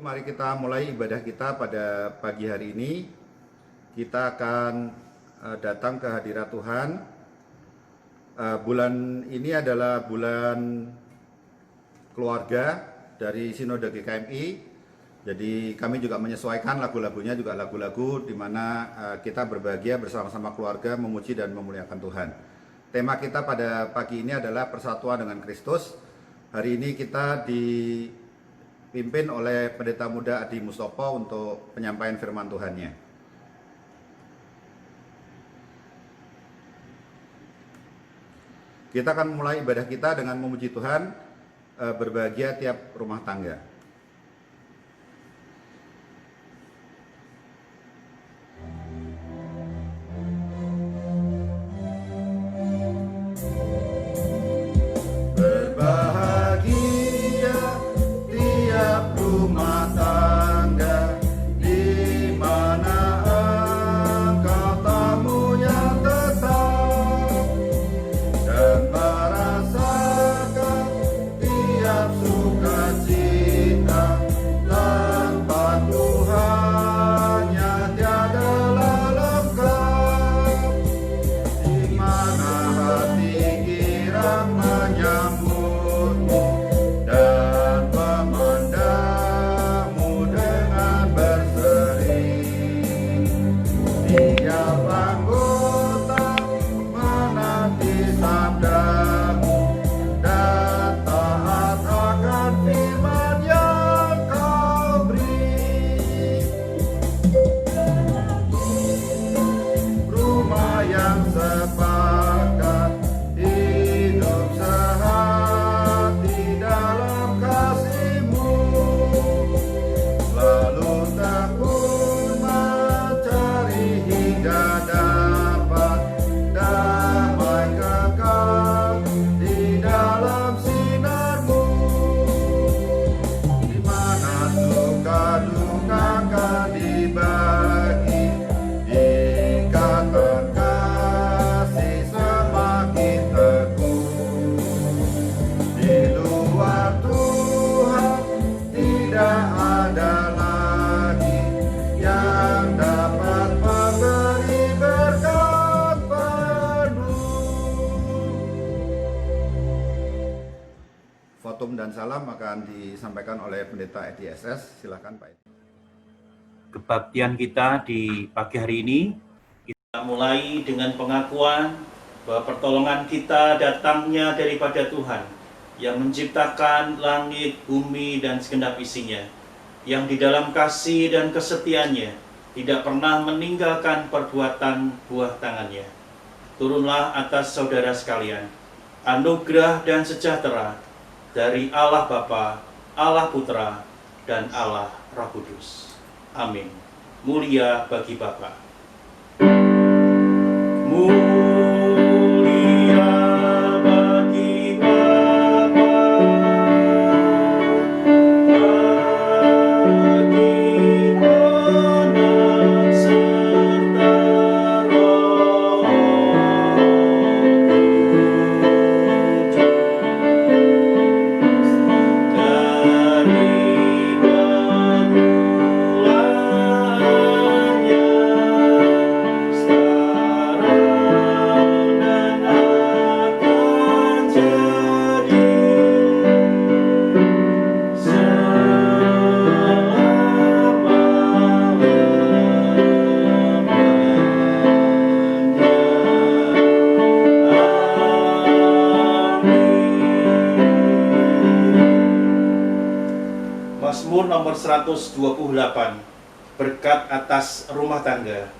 mari kita mulai ibadah kita pada pagi hari ini. Kita akan datang ke hadirat Tuhan. Bulan ini adalah bulan keluarga dari Sinode GKMI. Jadi kami juga menyesuaikan lagu-lagunya juga lagu-lagu di mana kita berbahagia bersama-sama keluarga memuji dan memuliakan Tuhan. Tema kita pada pagi ini adalah persatuan dengan Kristus. Hari ini kita dipimpin oleh Pendeta Muda Adi Mustopo untuk penyampaian firman Tuhannya. Kita akan mulai ibadah kita dengan memuji Tuhan, berbahagia tiap rumah tangga. Fotum dan salam akan disampaikan oleh Pendeta Edi SS. Silakan Pak Edi. Kebaktian kita di pagi hari ini, kita mulai dengan pengakuan bahwa pertolongan kita datangnya daripada Tuhan yang menciptakan langit, bumi, dan segenap isinya, yang di dalam kasih dan kesetiaannya tidak pernah meninggalkan perbuatan buah tangannya. Turunlah atas saudara sekalian anugerah dan sejahtera dari Allah Bapa, Allah Putra, dan Allah Roh Kudus. Amin. Mulia bagi Bapa. Mulia bagi Bapa, bagi Anak serta Roh Mazmur nomor 128, berkat atas rumah tangga.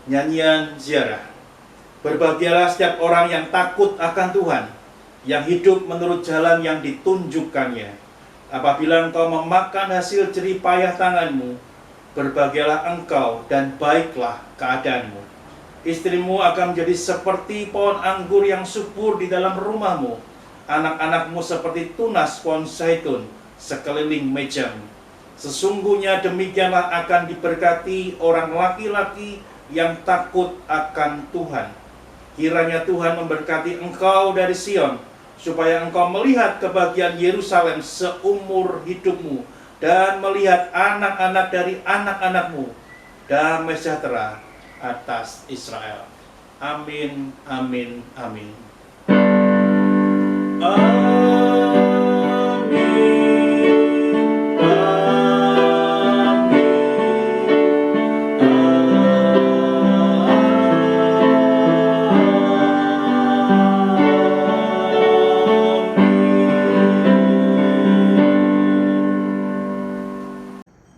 Nyanyian ziarah. Berbahagialah setiap orang yang takut akan Tuhan, yang hidup menurut jalan yang ditunjukkannya. Apabila engkau memakan hasil jerih payah tanganmu, berbahagialah engkau dan baiklah keadaanmu. Istrimu akan menjadi seperti pohon anggur yang subur di dalam rumahmu, anak-anakmu seperti tunas pohon zaitun sekeliling mejamu. Sesungguhnya demikianlah akan diberkati orang laki-laki yang takut akan Tuhan. Kiranya Tuhan memberkati engkau dari Sion, supaya engkau melihat kebahagiaan Yerusalem seumur hidupmu, dan melihat anak-anak dari anak-anakmu, damai sejahtera atas Israel. Amin, amin, amin.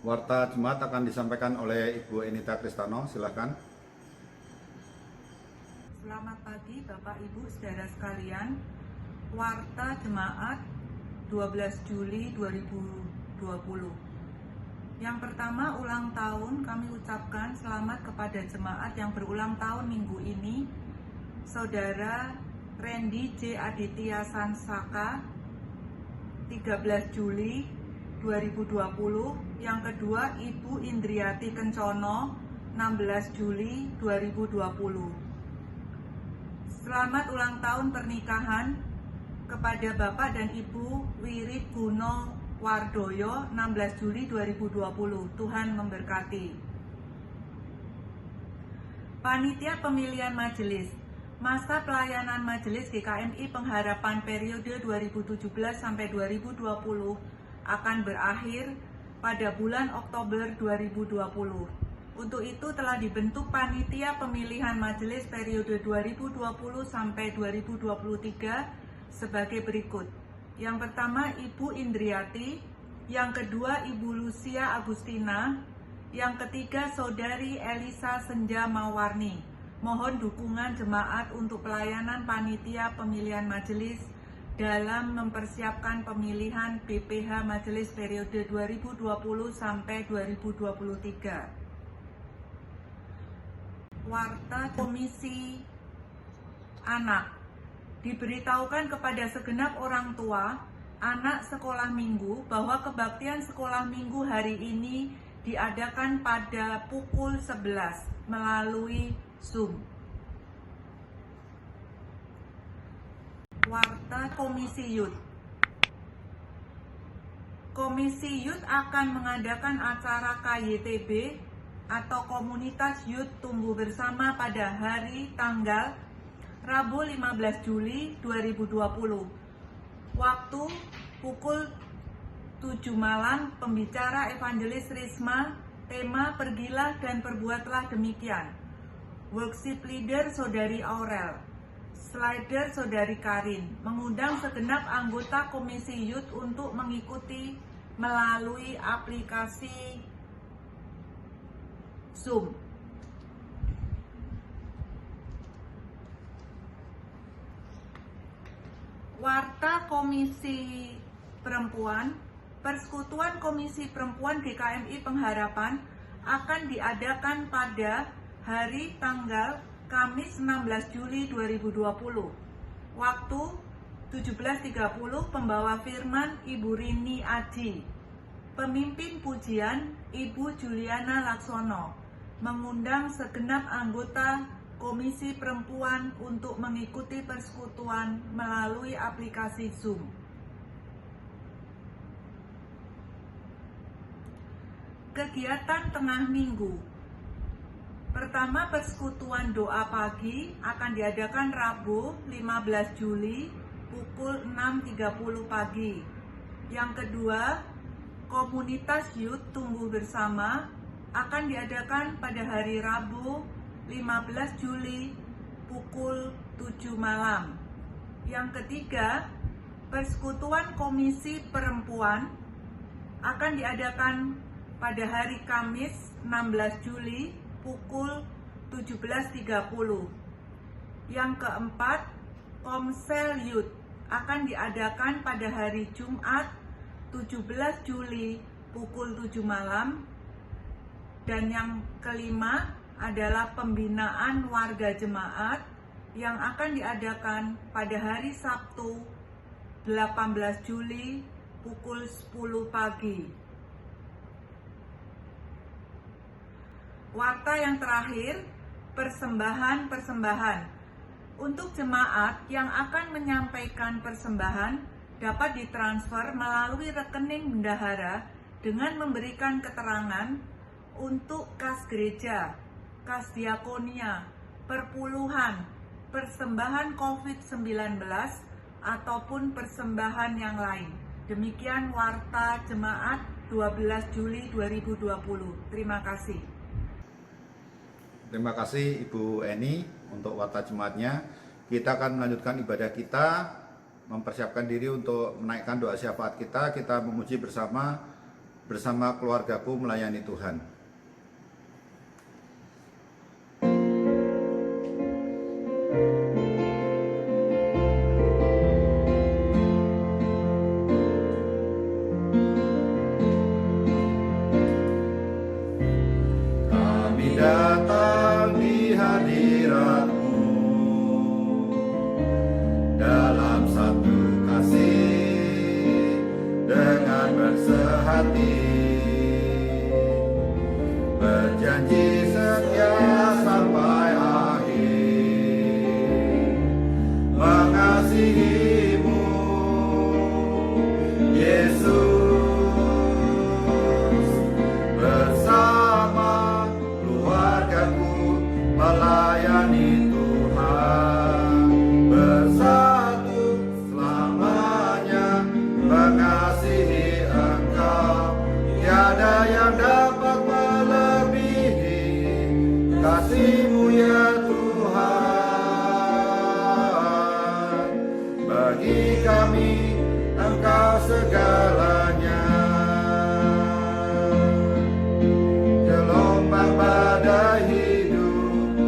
Warta Jemaat akan disampaikan oleh Ibu Enita Kristano, silakan. Selamat pagi Bapak Ibu saudara sekalian. Warta Jemaat 12 Juli 2020. Yang pertama, ulang tahun kami ucapkan selamat kepada jemaat yang berulang tahun minggu ini. Saudara Randy J. Aditya Sansaka 13 Juli 2020. Yang kedua, Ibu Indriati Kencono 16 Juli 2020. Selamat ulang tahun pernikahan kepada Bapak dan Ibu Wirit Guno Wardoyo 16 Juli 2020. Tuhan memberkati. Panitia Pemilihan Majelis. Masa pelayanan Majelis GKMI Pengharapan periode 2017 sampai 2020 akan berakhir pada bulan Oktober 2020. Untuk itu telah dibentuk Panitia Pemilihan Majelis periode 2020 sampai 2023 sebagai berikut. Yang pertama, Ibu Indriati. Yang kedua, Ibu Lucia Agustina. Yang ketiga, Saudari Elisa Senja Mawarni. Mohon dukungan jemaat untuk pelayanan Panitia Pemilihan Majelis dalam mempersiapkan pemilihan BPH Majelis periode 2020 sampai 2023. Warta Komisi Anak. Diberitahukan kepada segenap orang tua anak sekolah minggu bahwa kebaktian sekolah minggu hari ini diadakan pada pukul 11 melalui Zoom. Warta Komisi Youth. Komisi Youth akan mengadakan acara KYTB atau Komunitas Youth Tumbuh Bersama pada hari tanggal Rabu 15 Juli 2020. Waktu pukul 7 malam, pembicara Evangelis Risma, tema Pergilah dan Perbuatlah Demikian. Worship Leader Saudari Aurel, Slider Saudari Karin, mengundang segenap anggota Komisi Youth untuk mengikuti melalui aplikasi Zoom. Warta Komisi Perempuan. Persekutuan Komisi Perempuan GKMI Pengharapan akan diadakan pada hari tanggal Kamis 16 Juli 2020. Waktu 17.30, pembawa firman Ibu Rini Aji. Pemimpin pujian Ibu Juliana Laksono. Mengundang segenap anggota Komisi Perempuan untuk mengikuti persekutuan melalui aplikasi Zoom. Kegiatan tengah minggu. Pertama, persekutuan doa pagi akan diadakan Rabu 15 Juli pukul 6.30 pagi. Yang kedua, Komunitas Youth Tumbuh Bersama akan diadakan pada hari Rabu 15 Juli pukul 7 malam. Yang ketiga, Persekutuan Komisi Perempuan akan diadakan pada hari Kamis 16 Juli pukul 17.30. Yang keempat, Komsel Youth akan diadakan pada hari Jumat 17 Juli pukul 7 malam. Dan yang kelima adalah pembinaan warga jemaat yang akan diadakan pada hari Sabtu 18 Juli pukul 10 pagi. Warta yang terakhir, persembahan. Untuk jemaat yang akan menyampaikan persembahan dapat ditransfer melalui rekening bendahara dengan memberikan keterangan untuk kas gereja, kas diakonia, perpuluhan, persembahan COVID-19, ataupun persembahan yang lain. Demikian Warta Jemaat 12 Juli 2020. Terima kasih. Terima kasih Ibu Eni untuk Warta Jemaatnya. Kita akan melanjutkan ibadah kita, mempersiapkan diri untuk menaikkan doa syafaat kita. Kita memuji bersama keluargaku melayani Tuhan. Kami datang di hadirat-Mu dalam satu kasih dengan bersehati, berjanji setia sampai akhir, mengasihi-Mu Yesus, bersama keluargaku melayani Tuhan, bersatu selamanya mengasihi Engkau. Tiada yang dapat melebihi kasih-Mu ya Tuhan. Bagi kami Engkau segalanya. Gelombang badai hidup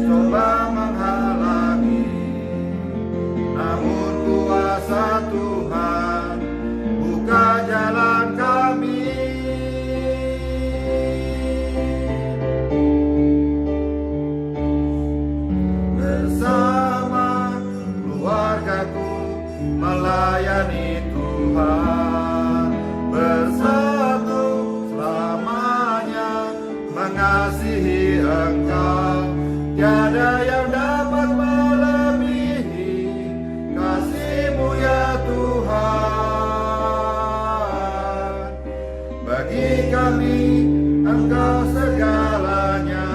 coba menghalangi, namun kuasa Tuhan buka jalan kami. Bersama keluargaku melayani Tuhan, bersatu selamanya mengasihi Engkau. Tiada yang dapat melebihi kasih-Mu ya Tuhan. Bagi kami Engkau segalanya.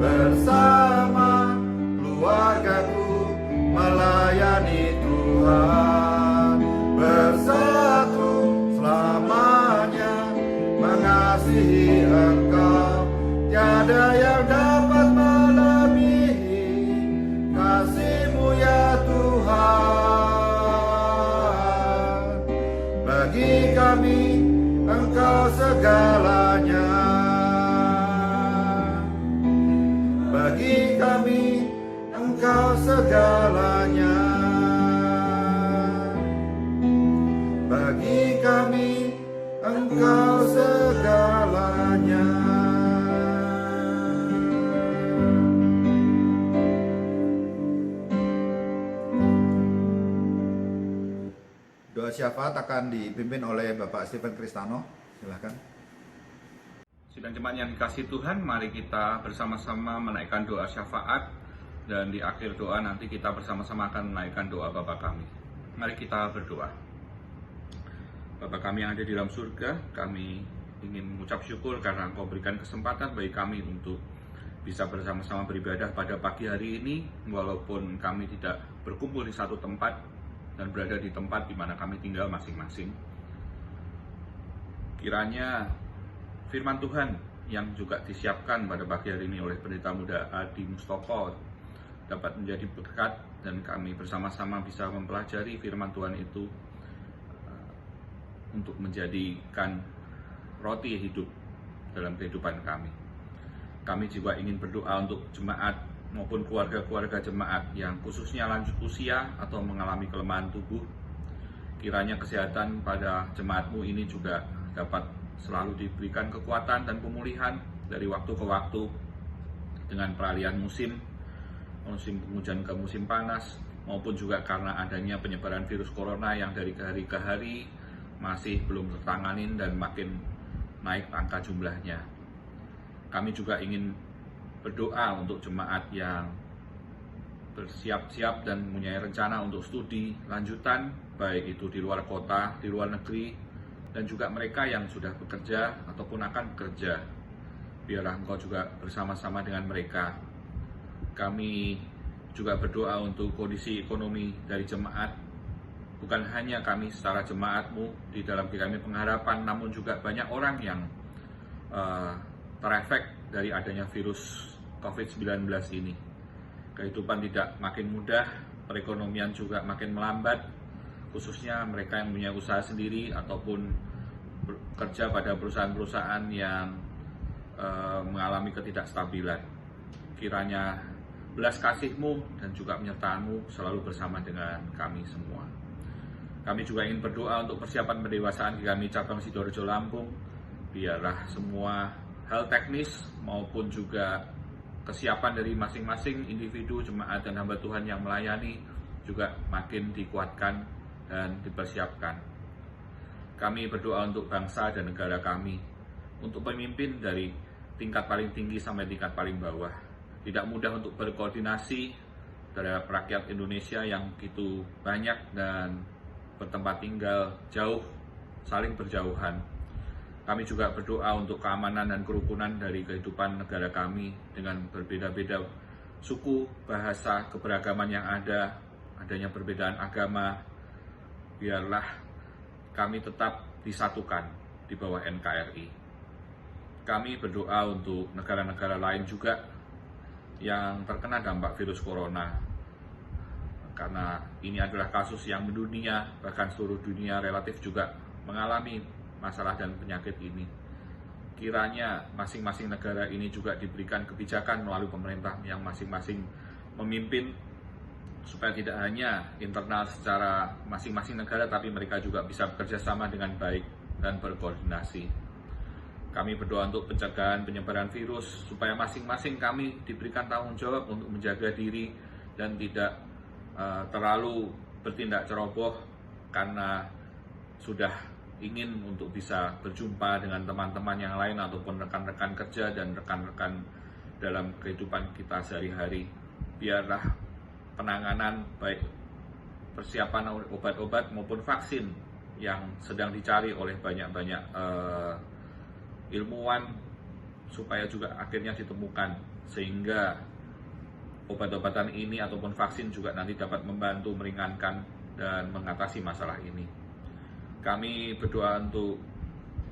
Bersama keluargaku melayani Tuhan, bersatu selamanya mengasihi Engkau. Tiada yang dapat melebihi kasih-Mu ya Tuhan. Bagi kami Engkau segalanya. Bagi kami Engkau segalanya. Bagi kami Engkau segalanya. Doa syafaat akan dipimpin oleh Bapak Stephen Kristano. Silakan. Sidang jemaat yang dikasihi Tuhan, mari kita bersama-sama menaikkan doa syafaat, dan di akhir doa nanti kita bersama-sama akan menaikkan doa Bapa kami. Mari kita berdoa. Bapa kami yang ada di dalam surga, kami ingin mengucap syukur karena Engkau berikan kesempatan bagi kami untuk bisa bersama-sama beribadah pada pagi hari ini, walaupun kami tidak berkumpul di satu tempat dan berada di tempat di mana kami tinggal masing-masing. Kiranya firman Tuhan yang juga disiapkan pada pagi hari ini oleh Pendeta Muda Adi Mustopo dapat menjadi berkat, dan kami bersama-sama bisa mempelajari firman Tuhan itu untuk menjadikan roti hidup dalam kehidupan kami. Kami juga ingin berdoa untuk jemaat maupun keluarga-keluarga jemaat yang khususnya lanjut usia atau mengalami kelemahan tubuh. Kiranya kesehatan pada jemaat-Mu ini juga dapat selalu diberikan kekuatan dan pemulihan dari waktu ke waktu dengan peralihan musim penghujan ke musim panas, maupun juga karena adanya penyebaran virus corona yang dari hari ke hari masih belum tertanganin dan makin naik angka jumlahnya. Kami juga ingin berdoa untuk jemaat yang bersiap-siap dan mempunyai rencana untuk studi lanjutan, baik itu di luar kota, di luar negeri, dan juga mereka yang sudah bekerja ataupun akan bekerja. Biarlah Engkau juga bersama-sama dengan mereka. Kami juga berdoa untuk kondisi ekonomi dari jemaat, bukan hanya kami secara jemaat-Mu di dalam GKMI Pengharapan, namun juga banyak orang yang terefek dari adanya virus COVID-19 ini. Kehidupan tidak makin mudah, perekonomian juga makin melambat, khususnya mereka yang punya usaha sendiri ataupun bekerja pada perusahaan-perusahaan yang mengalami ketidakstabilan. Kiranya belas kasih-Mu dan juga penyertaan-Mu selalu bersama dengan kami semua. Kami juga ingin berdoa untuk persiapan pendewasaan GKMI Cabang Sidoarjo Lampung. Biarlah semua hal teknis maupun juga kesiapan dari masing-masing individu, jemaat dan hamba Tuhan yang melayani juga makin dikuatkan dan dipersiapkan. Kami berdoa untuk bangsa dan negara kami, untuk pemimpin dari tingkat paling tinggi sampai tingkat paling bawah. Tidak mudah untuk berkoordinasi terhadap rakyat Indonesia yang begitu banyak dan bertempat tinggal jauh, saling berjauhan. Kami juga berdoa untuk keamanan dan kerukunan dari kehidupan negara kami dengan berbeda-beda suku, bahasa, keberagaman yang ada, adanya perbedaan agama. Biarlah kami tetap disatukan di bawah NKRI. Kami berdoa untuk negara-negara lain juga yang terkena dampak virus corona, karena ini adalah kasus yang mendunia, bahkan seluruh dunia relatif juga mengalami masalah dan penyakit ini. Kiranya masing-masing negara ini juga diberikan kebijakan melalui pemerintah yang masing-masing memimpin, supaya tidak hanya internal secara masing-masing negara, tapi mereka juga bisa bekerja sama dengan baik dan berkoordinasi. Kami berdoa untuk pencegahan penyebaran virus, supaya masing-masing kami diberikan tanggung jawab untuk menjaga diri dan tidak terlalu bertindak ceroboh karena sudah ingin untuk bisa berjumpa dengan teman-teman yang lain ataupun rekan-rekan kerja dan rekan-rekan dalam kehidupan kita sehari-hari. Biarlah penanganan baik persiapan obat-obat maupun vaksin yang sedang dicari oleh banyak-banyak ilmuwan supaya juga akhirnya ditemukan, sehingga obat-obatan ini ataupun vaksin juga nanti dapat membantu meringankan dan mengatasi masalah ini. Kami berdoa untuk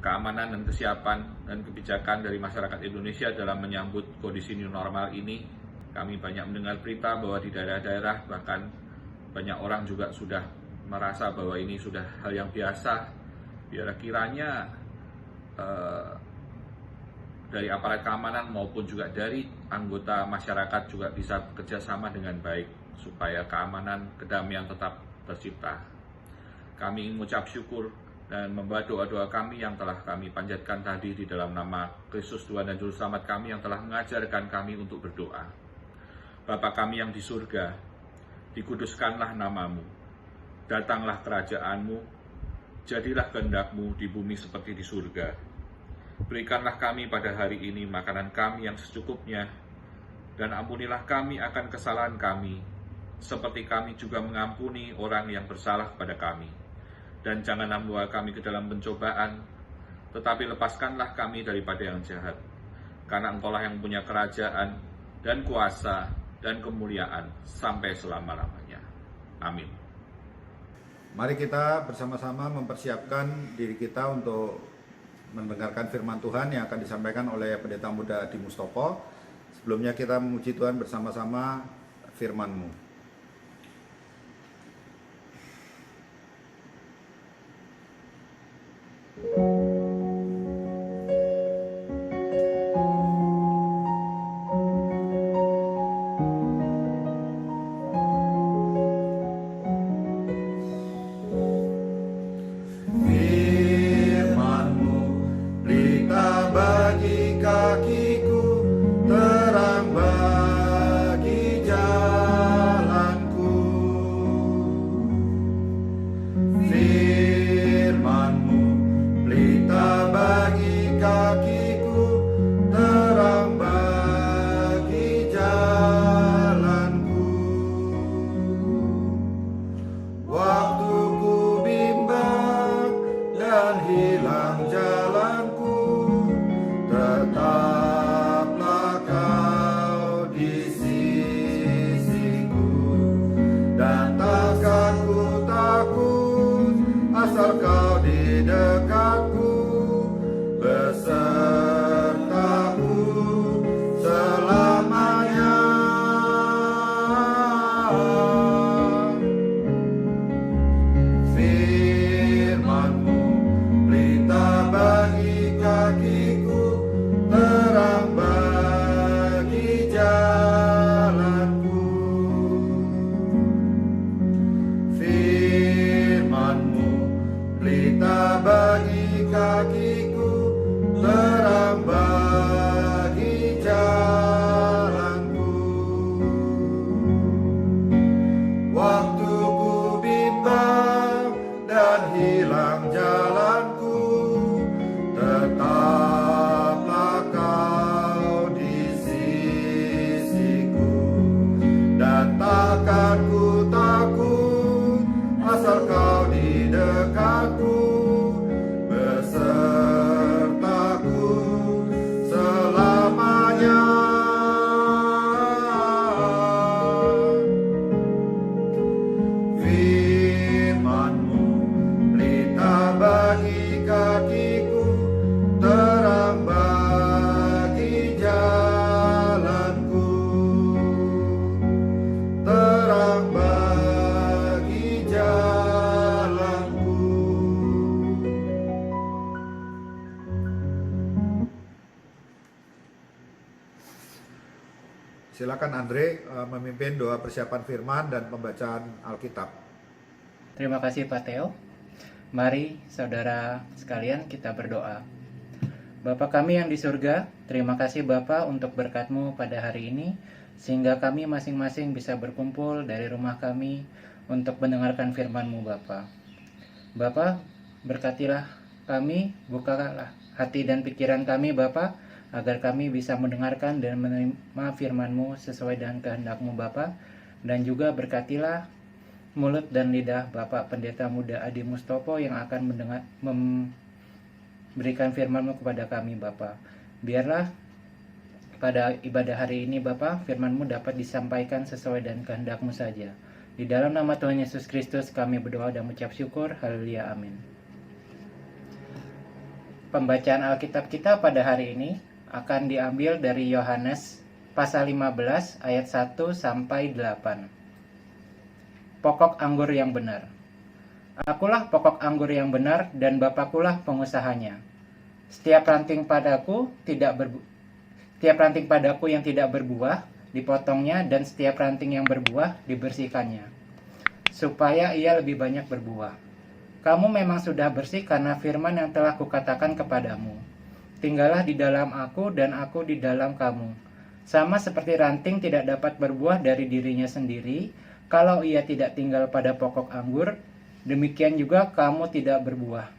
keamanan dan kesiapan dan kebijakan dari masyarakat Indonesia dalam menyambut kondisi new normal ini. Kami banyak mendengar berita bahwa di daerah-daerah bahkan banyak orang juga sudah merasa bahwa ini sudah hal yang biasa. Biar kiranya dari aparat keamanan maupun juga dari anggota masyarakat juga bisa bekerja sama dengan baik supaya keamanan, kedamaian tetap tercipta. Kami ingin mengucap syukur dan membawa doa-doa kami yang telah kami panjatkan tadi di dalam nama Kristus Tuhan dan Juru Selamat kami yang telah mengajarkan kami untuk berdoa. Bapa kami yang di surga, dikuduskanlah namamu, datanglah kerajaan-Mu, jadilah kehendak-Mu di bumi seperti di surga. Berikanlah kami pada hari ini makanan kami yang secukupnya, dan ampunilah kami akan kesalahan kami, seperti kami juga mengampuni orang yang bersalah kepada kami. Dan janganlah membawa kami ke dalam pencobaan, tetapi lepaskanlah kami daripada yang jahat. Karena Engkau-lah yang punya kerajaan dan kuasa dan kemuliaan sampai selama-lamanya. Amin. Mari kita bersama-sama mempersiapkan diri kita untuk mendengarkan firman Tuhan yang akan disampaikan oleh Pendeta Muda Adi Mustopo. Sebelumnya kita memuji Tuhan bersama-sama firman-Mu. Firman-Mu berita bagi kakiku, terang bagi jalan. Silakan Andre memimpin doa persiapan firman dan pembacaan Alkitab. Terima kasih Pak Theo. Mari saudara sekalian kita berdoa. Bapa kami yang di surga, terima kasih Bapa untuk berkat-Mu pada hari ini, sehingga kami masing-masing bisa berkumpul dari rumah kami untuk mendengarkan firman-Mu Bapa. Bapa, berkatilah kami, bukalah hati dan pikiran kami Bapa, agar kami bisa mendengarkan dan menerima firman-Mu sesuai dengan kehendak-Mu Bapa, dan juga berkatilah mulut dan lidah Bapak Pendeta Muda Adi Mustopo yang akan memberikan firman-Mu kepada kami Bapa. Biarlah pada ibadah hari ini Bapa, firman-Mu dapat disampaikan sesuai dengan kehendak-Mu saja. Di dalam nama Tuhan Yesus Kristus kami berdoa dan mengucap syukur. Haleluya, amin. Pembacaan Alkitab kita pada hari ini akan diambil dari Yohanes pasal 15 ayat 1 sampai 8. Pokok anggur yang benar. Akulah pokok anggur yang benar dan Bapakulah pengusahanya. Setiap ranting padaku yang tidak berbuah dipotongnya, dan setiap ranting yang berbuah dibersihkannya, supaya ia lebih banyak berbuah. Kamu memang sudah bersih karena firman yang telah kukatakan kepadamu. Tinggallah di dalam aku dan aku di dalam kamu. Sama seperti ranting tidak dapat berbuah dari dirinya sendiri kalau ia tidak tinggal pada pokok anggur, demikian juga kamu tidak berbuah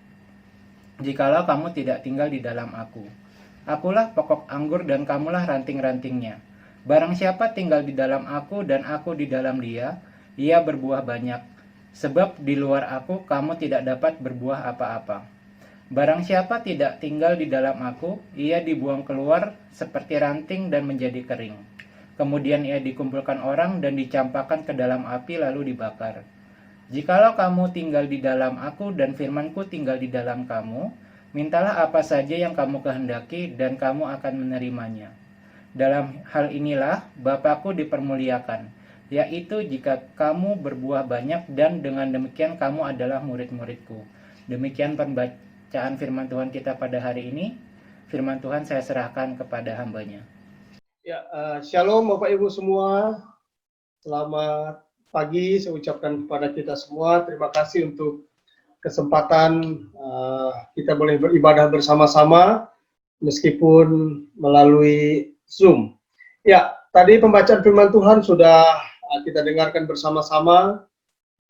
jikalau kamu tidak tinggal di dalam aku. Akulah pokok anggur dan kamulah ranting-rantingnya. Barang siapa tinggal di dalam aku dan aku di dalam dia, ia berbuah banyak. Sebab di luar aku kamu tidak dapat berbuah apa-apa. Barang siapa tidak tinggal di dalam aku, ia dibuang keluar seperti ranting dan menjadi kering. Kemudian ia dikumpulkan orang dan dicampakkan ke dalam api lalu dibakar. Jikalau kamu tinggal di dalam aku dan firmanku tinggal di dalam kamu, mintalah apa saja yang kamu kehendaki dan kamu akan menerimanya. Dalam hal inilah Bapakku dipermuliakan, yaitu jika kamu berbuah banyak dan dengan demikian kamu adalah murid-muridku. Demikian pembacaan firman Tuhan kita pada hari ini. Firman Tuhan saya serahkan kepada hambanya. Ya, shalom Bapak Ibu semua. Selamat pagi saya ucapkan kepada kita semua. Terima kasih untuk kesempatan kita boleh beribadah bersama-sama meskipun melalui Zoom. Ya, tadi pembacaan firman Tuhan sudah kita dengarkan bersama-sama.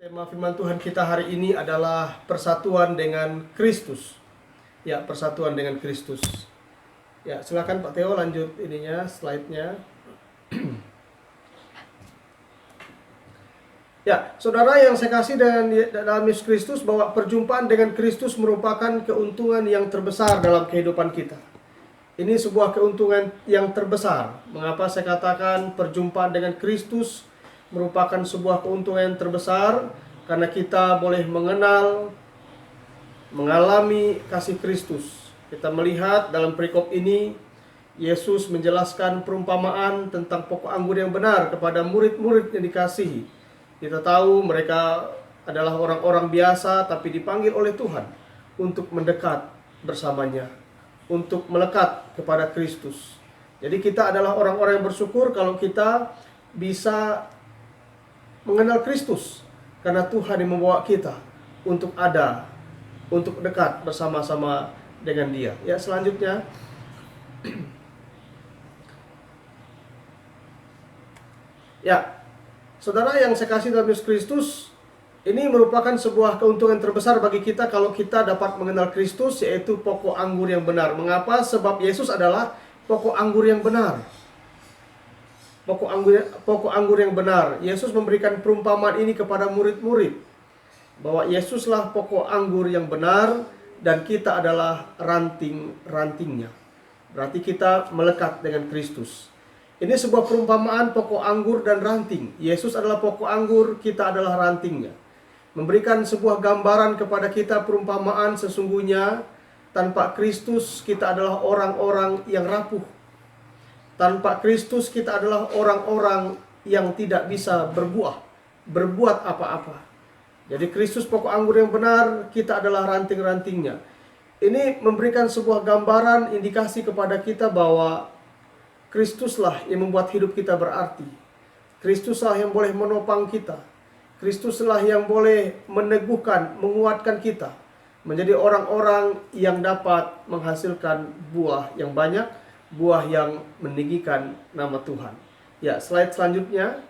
Tema firman Tuhan kita hari ini adalah persatuan dengan Kristus. Ya, persatuan dengan Kristus. Ya, silakan Pak Theo lanjut slide-nya. Ya, saudara yang saya kasih dalam Yesus Kristus, bahwa perjumpaan dengan Kristus merupakan keuntungan yang terbesar dalam kehidupan kita. Ini sebuah keuntungan yang terbesar. Mengapa saya katakan perjumpaan dengan Kristus merupakan sebuah keuntungan yang terbesar? Karena kita boleh mengalami kasih Kristus. Kita melihat dalam perikop ini, Yesus menjelaskan perumpamaan tentang pokok anggur yang benar kepada murid-murid yang dikasihi. Kita tahu mereka adalah orang-orang biasa, tapi dipanggil oleh Tuhan untuk mendekat bersamanya, untuk melekat kepada Kristus. Jadi kita adalah orang-orang yang bersyukur kalau kita bisa mengenal Kristus, karena Tuhan yang membawa kita untuk dekat bersama-sama dengan Dia. Ya, selanjutnya. Ya, saudara yang saya kasih dalam Yesus Kristus, ini merupakan sebuah keuntungan terbesar bagi kita kalau kita dapat mengenal Kristus, yaitu pokok anggur yang benar. Mengapa? Sebab Yesus adalah pokok anggur yang benar. Pokok anggur yang benar. Yesus memberikan perumpamaan ini kepada murid-murid, bahwa Yesuslah pokok anggur yang benar dan kita adalah ranting-rantingnya. Berarti kita melekat dengan Kristus. Ini sebuah perumpamaan pokok anggur dan ranting. Yesus adalah pokok anggur, kita adalah rantingnya. Memberikan sebuah gambaran kepada kita perumpamaan sesungguhnya tanpa Kristus kita adalah orang-orang yang rapuh. Tanpa Kristus kita adalah orang-orang yang tidak bisa berbuat apa-apa. Jadi Kristus pokok anggur yang benar, kita adalah ranting-rantingnya. Ini memberikan sebuah gambaran, indikasi kepada kita bahwa Kristuslah yang membuat hidup kita berarti. Kristuslah yang boleh menopang kita. Kristuslah yang boleh meneguhkan, menguatkan kita menjadi orang-orang yang dapat menghasilkan buah yang banyak, buah yang meninggikan nama Tuhan. Ya, slide selanjutnya.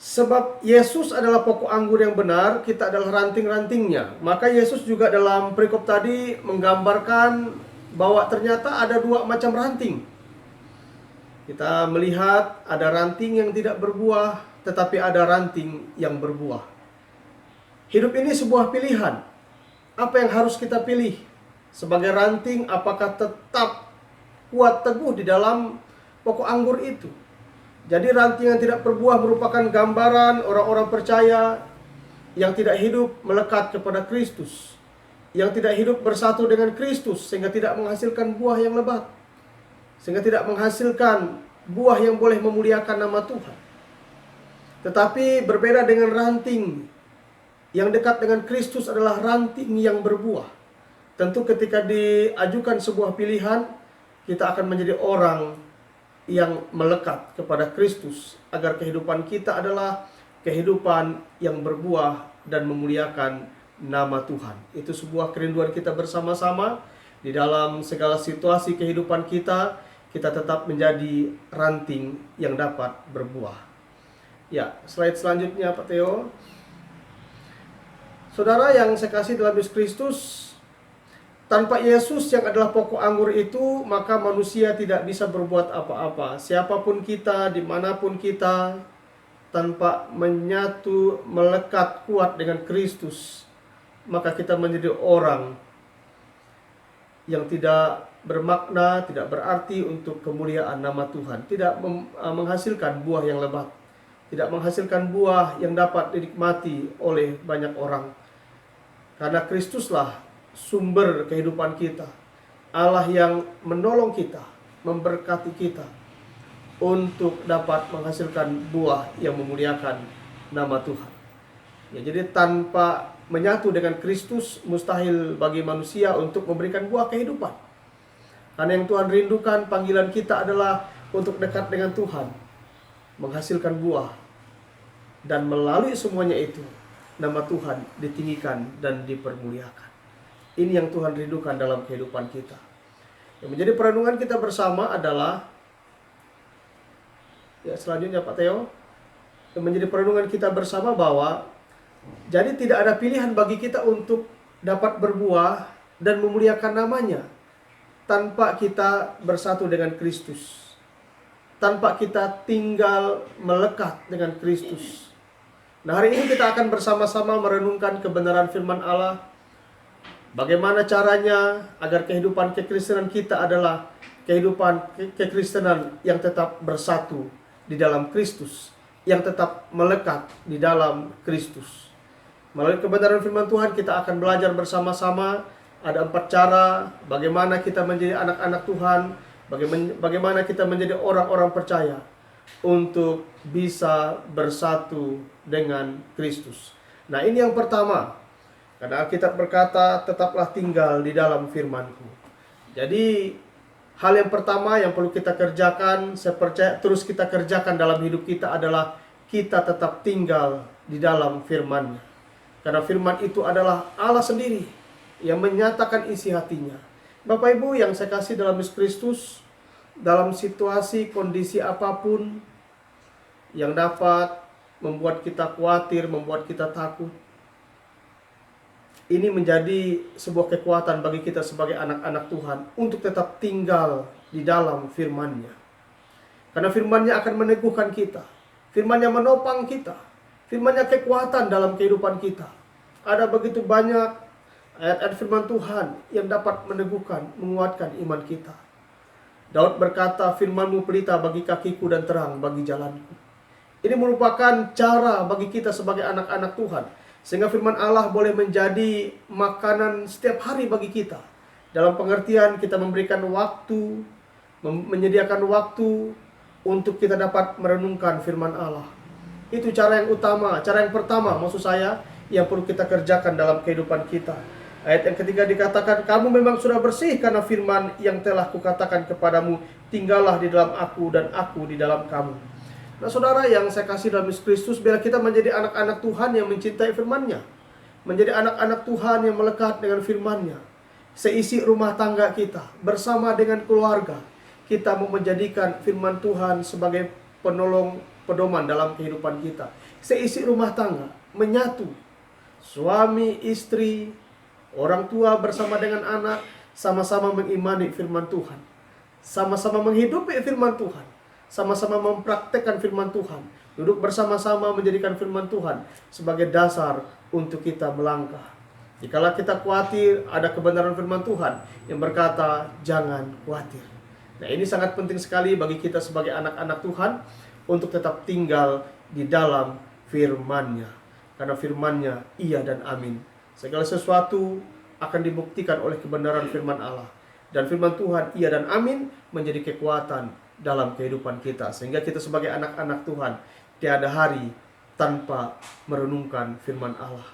Sebab Yesus adalah pokok anggur yang benar, kita adalah ranting-rantingnya. Maka Yesus juga dalam perikop tadi menggambarkan bahwa ternyata ada dua macam ranting. Kita melihat ada ranting yang tidak berbuah, tetapi ada ranting yang berbuah. Hidup ini sebuah pilihan. Apa yang harus kita pilih? Sebagai ranting, apakah tetap kuat teguh di dalam pokok anggur itu? Jadi ranting yang tidak berbuah merupakan gambaran orang-orang percaya yang tidak hidup melekat kepada Kristus, yang tidak hidup bersatu dengan Kristus, sehingga tidak menghasilkan buah yang lebat, sehingga tidak menghasilkan buah yang boleh memuliakan nama Tuhan. Tetapi berbeda dengan ranting yang dekat dengan Kristus adalah ranting yang berbuah. Tentu ketika diajukan sebuah pilihan, kita akan menjadi orang yang melekat kepada Kristus, agar kehidupan kita adalah kehidupan yang berbuah dan memuliakan nama Tuhan. Itu sebuah kerinduan kita bersama-sama. Di dalam segala situasi kehidupan kita, kita tetap menjadi ranting yang dapat berbuah. Ya, slide selanjutnya Pak Theo. Saudara yang saya kasih dalam Yesus Kristus, tanpa Yesus yang adalah pokok anggur itu, maka manusia tidak bisa berbuat apa-apa. Siapapun kita, dimanapun kita, tanpa menyatu, melekat kuat dengan Kristus, maka kita menjadi orang yang tidak bermakna, tidak berarti untuk kemuliaan nama Tuhan. Tidak menghasilkan buah yang lebat, tidak menghasilkan buah yang dapat dinikmati oleh banyak orang. Karena Kristuslah sumber kehidupan kita, Allah yang menolong kita, memberkati kita untuk dapat menghasilkan buah yang memuliakan nama Tuhan. Ya, jadi tanpa menyatu dengan Kristus, mustahil bagi manusia untuk memberikan buah kehidupan. Karena yang Tuhan rindukan, panggilan kita adalah untuk dekat dengan Tuhan, menghasilkan buah, dan melalui semuanya itu nama Tuhan ditinggikan dan dipermuliakan. Ini yang Tuhan rindukan dalam kehidupan kita. Yang menjadi perenungan kita bersama adalah, ya selanjutnya Pak Theo, yang menjadi perenungan kita bersama bahwa jadi tidak ada pilihan bagi kita untuk dapat berbuah dan memuliakan namanya tanpa kita bersatu dengan Kristus, tanpa kita tinggal melekat dengan Kristus. Nah, hari ini kita akan bersama-sama merenungkan kebenaran firman Allah. Bagaimana caranya agar kehidupan kekristenan kita adalah kehidupan kekristenan yang tetap bersatu di dalam Kristus, yang tetap melekat di dalam Kristus. Melalui kebenaran firman Tuhan kita akan belajar bersama-sama. Ada 4 cara bagaimana kita menjadi anak-anak Tuhan, bagaimana kita menjadi orang-orang percaya untuk bisa bersatu dengan Kristus. Nah, ini yang pertama. Karena Alkitab berkata, tetaplah tinggal di dalam firman-Ku. Jadi, hal yang pertama yang perlu kita kerjakan, saya percaya terus kita kerjakan dalam hidup kita adalah kita tetap tinggal di dalam firman-Nya. Karena firman itu adalah Allah sendiri yang menyatakan isi hatinya. Bapak Ibu yang saya kasih dalam Yesus Kristus, dalam situasi, kondisi apapun yang dapat membuat kita khawatir, membuat kita takut, ini menjadi sebuah kekuatan bagi kita sebagai anak-anak Tuhan untuk tetap tinggal di dalam firman-Nya. Karena firman-Nya akan meneguhkan kita, firman-Nya menopang kita, firman-Nya kekuatan dalam kehidupan kita. Ada begitu banyak ayat-ayat firman Tuhan yang dapat meneguhkan, menguatkan iman kita. Daud berkata, firman-Mu pelita bagi kakiku dan terang bagi jalanku. Ini merupakan cara bagi kita sebagai anak-anak Tuhan, sehingga firman Allah boleh menjadi makanan setiap hari bagi kita. Dalam pengertian kita memberikan waktu, menyediakan waktu untuk kita dapat merenungkan firman Allah. Itu cara yang utama, cara yang pertama maksud saya yang perlu kita kerjakan dalam kehidupan kita. Ayat yang ketiga dikatakan, kamu memang sudah bersih karena firman yang telah kukatakan kepadamu, tinggallah di dalam aku dan aku di dalam kamu. Nah saudara yang saya kasih dalam Yesus Kristus, biar kita menjadi anak-anak Tuhan yang mencintai firman-Nya, menjadi anak-anak Tuhan yang melekat dengan firman-Nya. Seisi rumah tangga kita, bersama dengan keluarga, kita mau menjadikan firman Tuhan sebagai penolong, pedoman dalam kehidupan kita. Seisi rumah tangga, menyatu, suami, istri, orang tua bersama dengan anak, sama-sama mengimani firman Tuhan, sama-sama menghidupi firman Tuhan, sama-sama mempraktekkan firman Tuhan, duduk bersama-sama menjadikan firman Tuhan sebagai dasar untuk kita melangkah. Jikalau kita khawatir, ada kebenaran firman Tuhan yang berkata, jangan khawatir. Nah ini sangat penting sekali bagi kita sebagai anak-anak Tuhan untuk tetap tinggal di dalam firman-Nya. Karena firman-Nya iya dan amin. Segala sesuatu akan dibuktikan oleh kebenaran firman Allah. Dan firman Tuhan iya dan amin menjadi kekuatan dalam kehidupan kita. Sehingga kita sebagai anak-anak Tuhan tiada hari tanpa merenungkan firman Allah.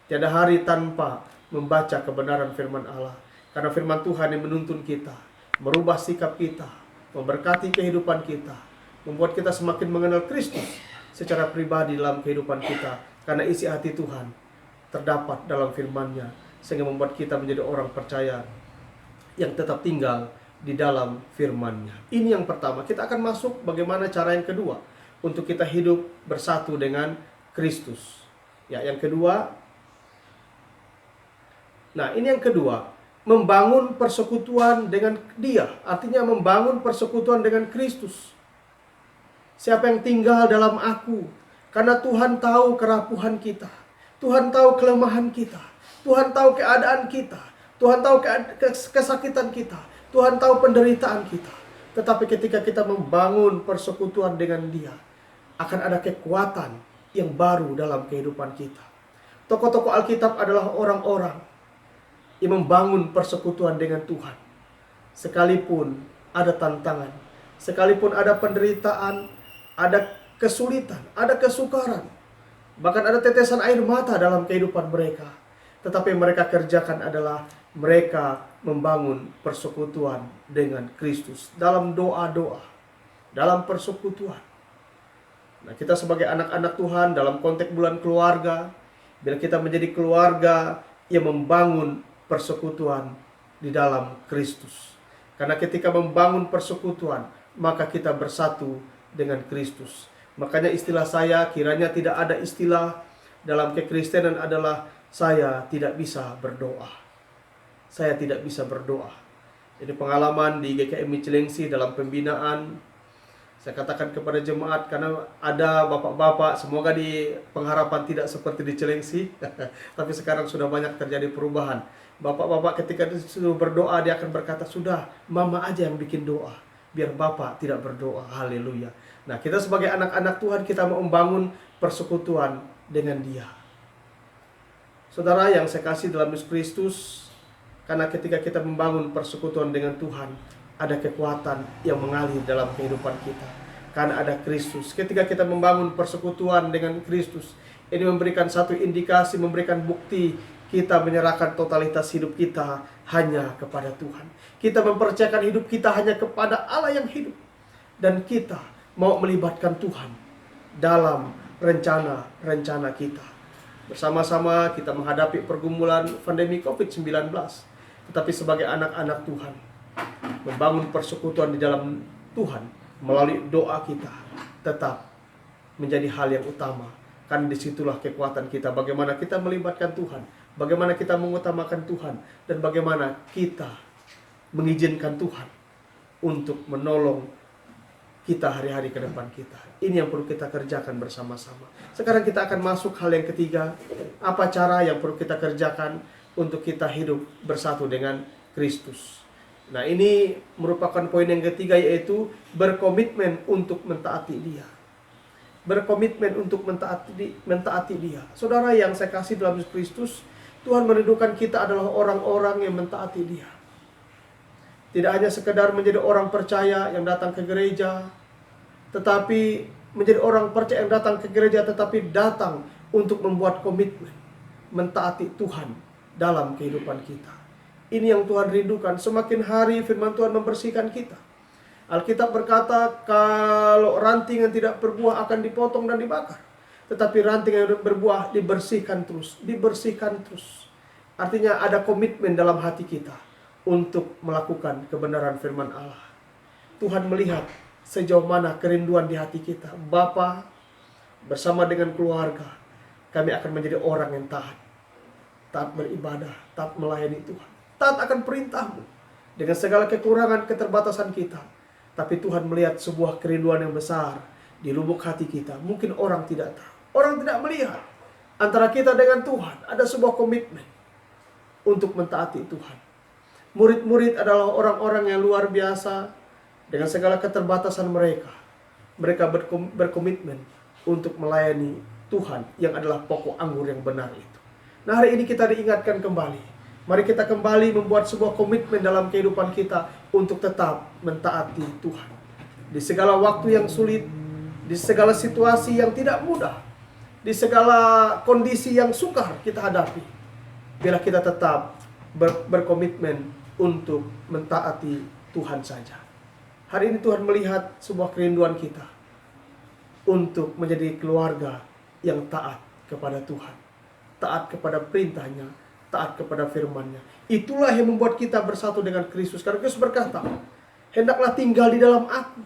Tiada hari tanpa membaca kebenaran firman Allah. Karena firman Tuhan yang menuntun kita, merubah sikap kita, memberkati kehidupan kita, membuat kita semakin mengenal Kristus secara pribadi dalam kehidupan kita. Karena isi hati Tuhan terdapat dalam firman-Nya, sehingga membuat kita menjadi orang percaya yang tetap tinggal di dalam firman-Nya. Ini yang pertama. Kita akan masuk bagaimana cara yang kedua untuk kita hidup bersatu dengan Kristus. Ya, yang kedua. Nah, ini yang kedua, membangun persekutuan dengan Dia. Artinya membangun persekutuan dengan Kristus. Siapa yang tinggal dalam aku? Karena Tuhan tahu kerapuhan kita. Tuhan tahu kelemahan kita. Tuhan tahu keadaan kita. Tuhan tahu kesakitan kita. Tuhan tahu penderitaan kita. Tetapi ketika kita membangun persekutuan dengan Dia, akan ada kekuatan yang baru dalam kehidupan kita. Tokoh-tokoh Alkitab adalah orang-orang yang membangun persekutuan dengan Tuhan. Sekalipun ada tantangan, sekalipun ada penderitaan, ada kesulitan, ada kesukaran, bahkan ada tetesan air mata dalam kehidupan mereka, tetapi mereka kerjakan adalah mereka membangun persekutuan dengan Kristus dalam doa-doa, dalam persekutuan. Nah, kita sebagai anak-anak Tuhan dalam konteks bulan keluarga, bila kita menjadi keluarga yang membangun persekutuan di dalam Kristus. Karena ketika membangun persekutuan, maka kita bersatu dengan Kristus. Makanya istilah saya, kiranya tidak ada istilah dalam kekristenan adalah saya tidak bisa berdoa. Saya tidak bisa berdoa. Jadi pengalaman di GKMI Cilengsi dalam pembinaan, saya katakan kepada jemaat, karena ada bapak-bapak, semoga di Pengharapan tidak seperti di Cilengsi, tapi sekarang sudah banyak terjadi perubahan. Bapak-bapak ketika disuruh berdoa, dia akan berkata, sudah mama aja yang bikin doa, biar bapak tidak berdoa. Haleluya. Nah, kita sebagai anak-anak Tuhan, kita mau membangun persekutuan dengan Dia. Saudara yang saya kasih dalam Yesus Kristus, karena ketika kita membangun persekutuan dengan Tuhan, ada kekuatan yang mengalir dalam kehidupan kita. Karena ada Kristus. Ketika kita membangun persekutuan dengan Kristus, ini memberikan satu indikasi, memberikan bukti kita menyerahkan totalitas hidup kita hanya kepada Tuhan. Kita mempercayakan hidup kita hanya kepada Allah yang hidup. Dan kita mau melibatkan Tuhan dalam rencana-rencana kita. Bersama-sama kita menghadapi pergumulan pandemi COVID-19. Tetapi sebagai anak-anak Tuhan, membangun persekutuan di dalam Tuhan melalui doa kita tetap menjadi hal yang utama. Karena disitulah kekuatan kita. Bagaimana kita melibatkan Tuhan, bagaimana kita mengutamakan Tuhan, dan bagaimana kita mengizinkan Tuhan untuk menolong kita hari-hari ke depan kita. Ini yang perlu kita kerjakan bersama-sama. Sekarang kita akan masuk hal yang ketiga. Apa cara yang perlu kita kerjakan untuk kita hidup bersatu dengan Kristus? Nah, ini merupakan poin yang ketiga, yaitu berkomitmen untuk mentaati Dia. Berkomitmen untuk mentaati Dia. Saudara yang saya kasih dalam Yesus Kristus, Tuhan merindukan kita adalah orang-orang yang mentaati Dia. Tidak hanya sekedar menjadi orang percaya yang datang ke gereja, tetapi menjadi orang percaya yang datang ke gereja, tetapi datang untuk membuat komitmen mentaati Tuhan dalam kehidupan kita. Ini yang Tuhan rindukan. Semakin hari firman Tuhan membersihkan kita. Alkitab berkata kalau ranting yang tidak berbuah akan dipotong dan dibakar. Tetapi ranting yang berbuah dibersihkan terus, dibersihkan terus. Artinya ada komitmen dalam hati kita untuk melakukan kebenaran firman Allah. Tuhan melihat sejauh mana kerinduan di hati kita. Bapa, bersama dengan keluarga, kami akan menjadi orang yang taat. Taat beribadah, taat melayani Tuhan. Taat akan perintah-Mu. Dengan segala kekurangan, keterbatasan kita. Tapi Tuhan melihat sebuah kerinduan yang besar di lubuk hati kita. Mungkin orang tidak tahu. Orang tidak melihat. Antara kita dengan Tuhan ada sebuah komitmen untuk mentaati Tuhan. Murid-murid adalah orang-orang yang luar biasa. Dengan segala keterbatasan mereka. Mereka berkomitmen untuk melayani Tuhan yang adalah pokok anggur yang benar itu. Nah, hari ini kita diingatkan kembali. Mari kita kembali membuat sebuah komitmen dalam kehidupan kita untuk tetap mentaati Tuhan. Di segala waktu yang sulit, di segala situasi yang tidak mudah, di segala kondisi yang sukar kita hadapi, bila kita tetap berkomitmen untuk mentaati Tuhan saja. Hari ini Tuhan melihat sebuah kerinduan kita untuk menjadi keluarga yang taat kepada Tuhan, taat kepada perintahnya, taat kepada firman-Nya. Itulah yang membuat kita bersatu dengan Kristus. Karena Kristus berkata, hendaklah tinggal di dalam Aku.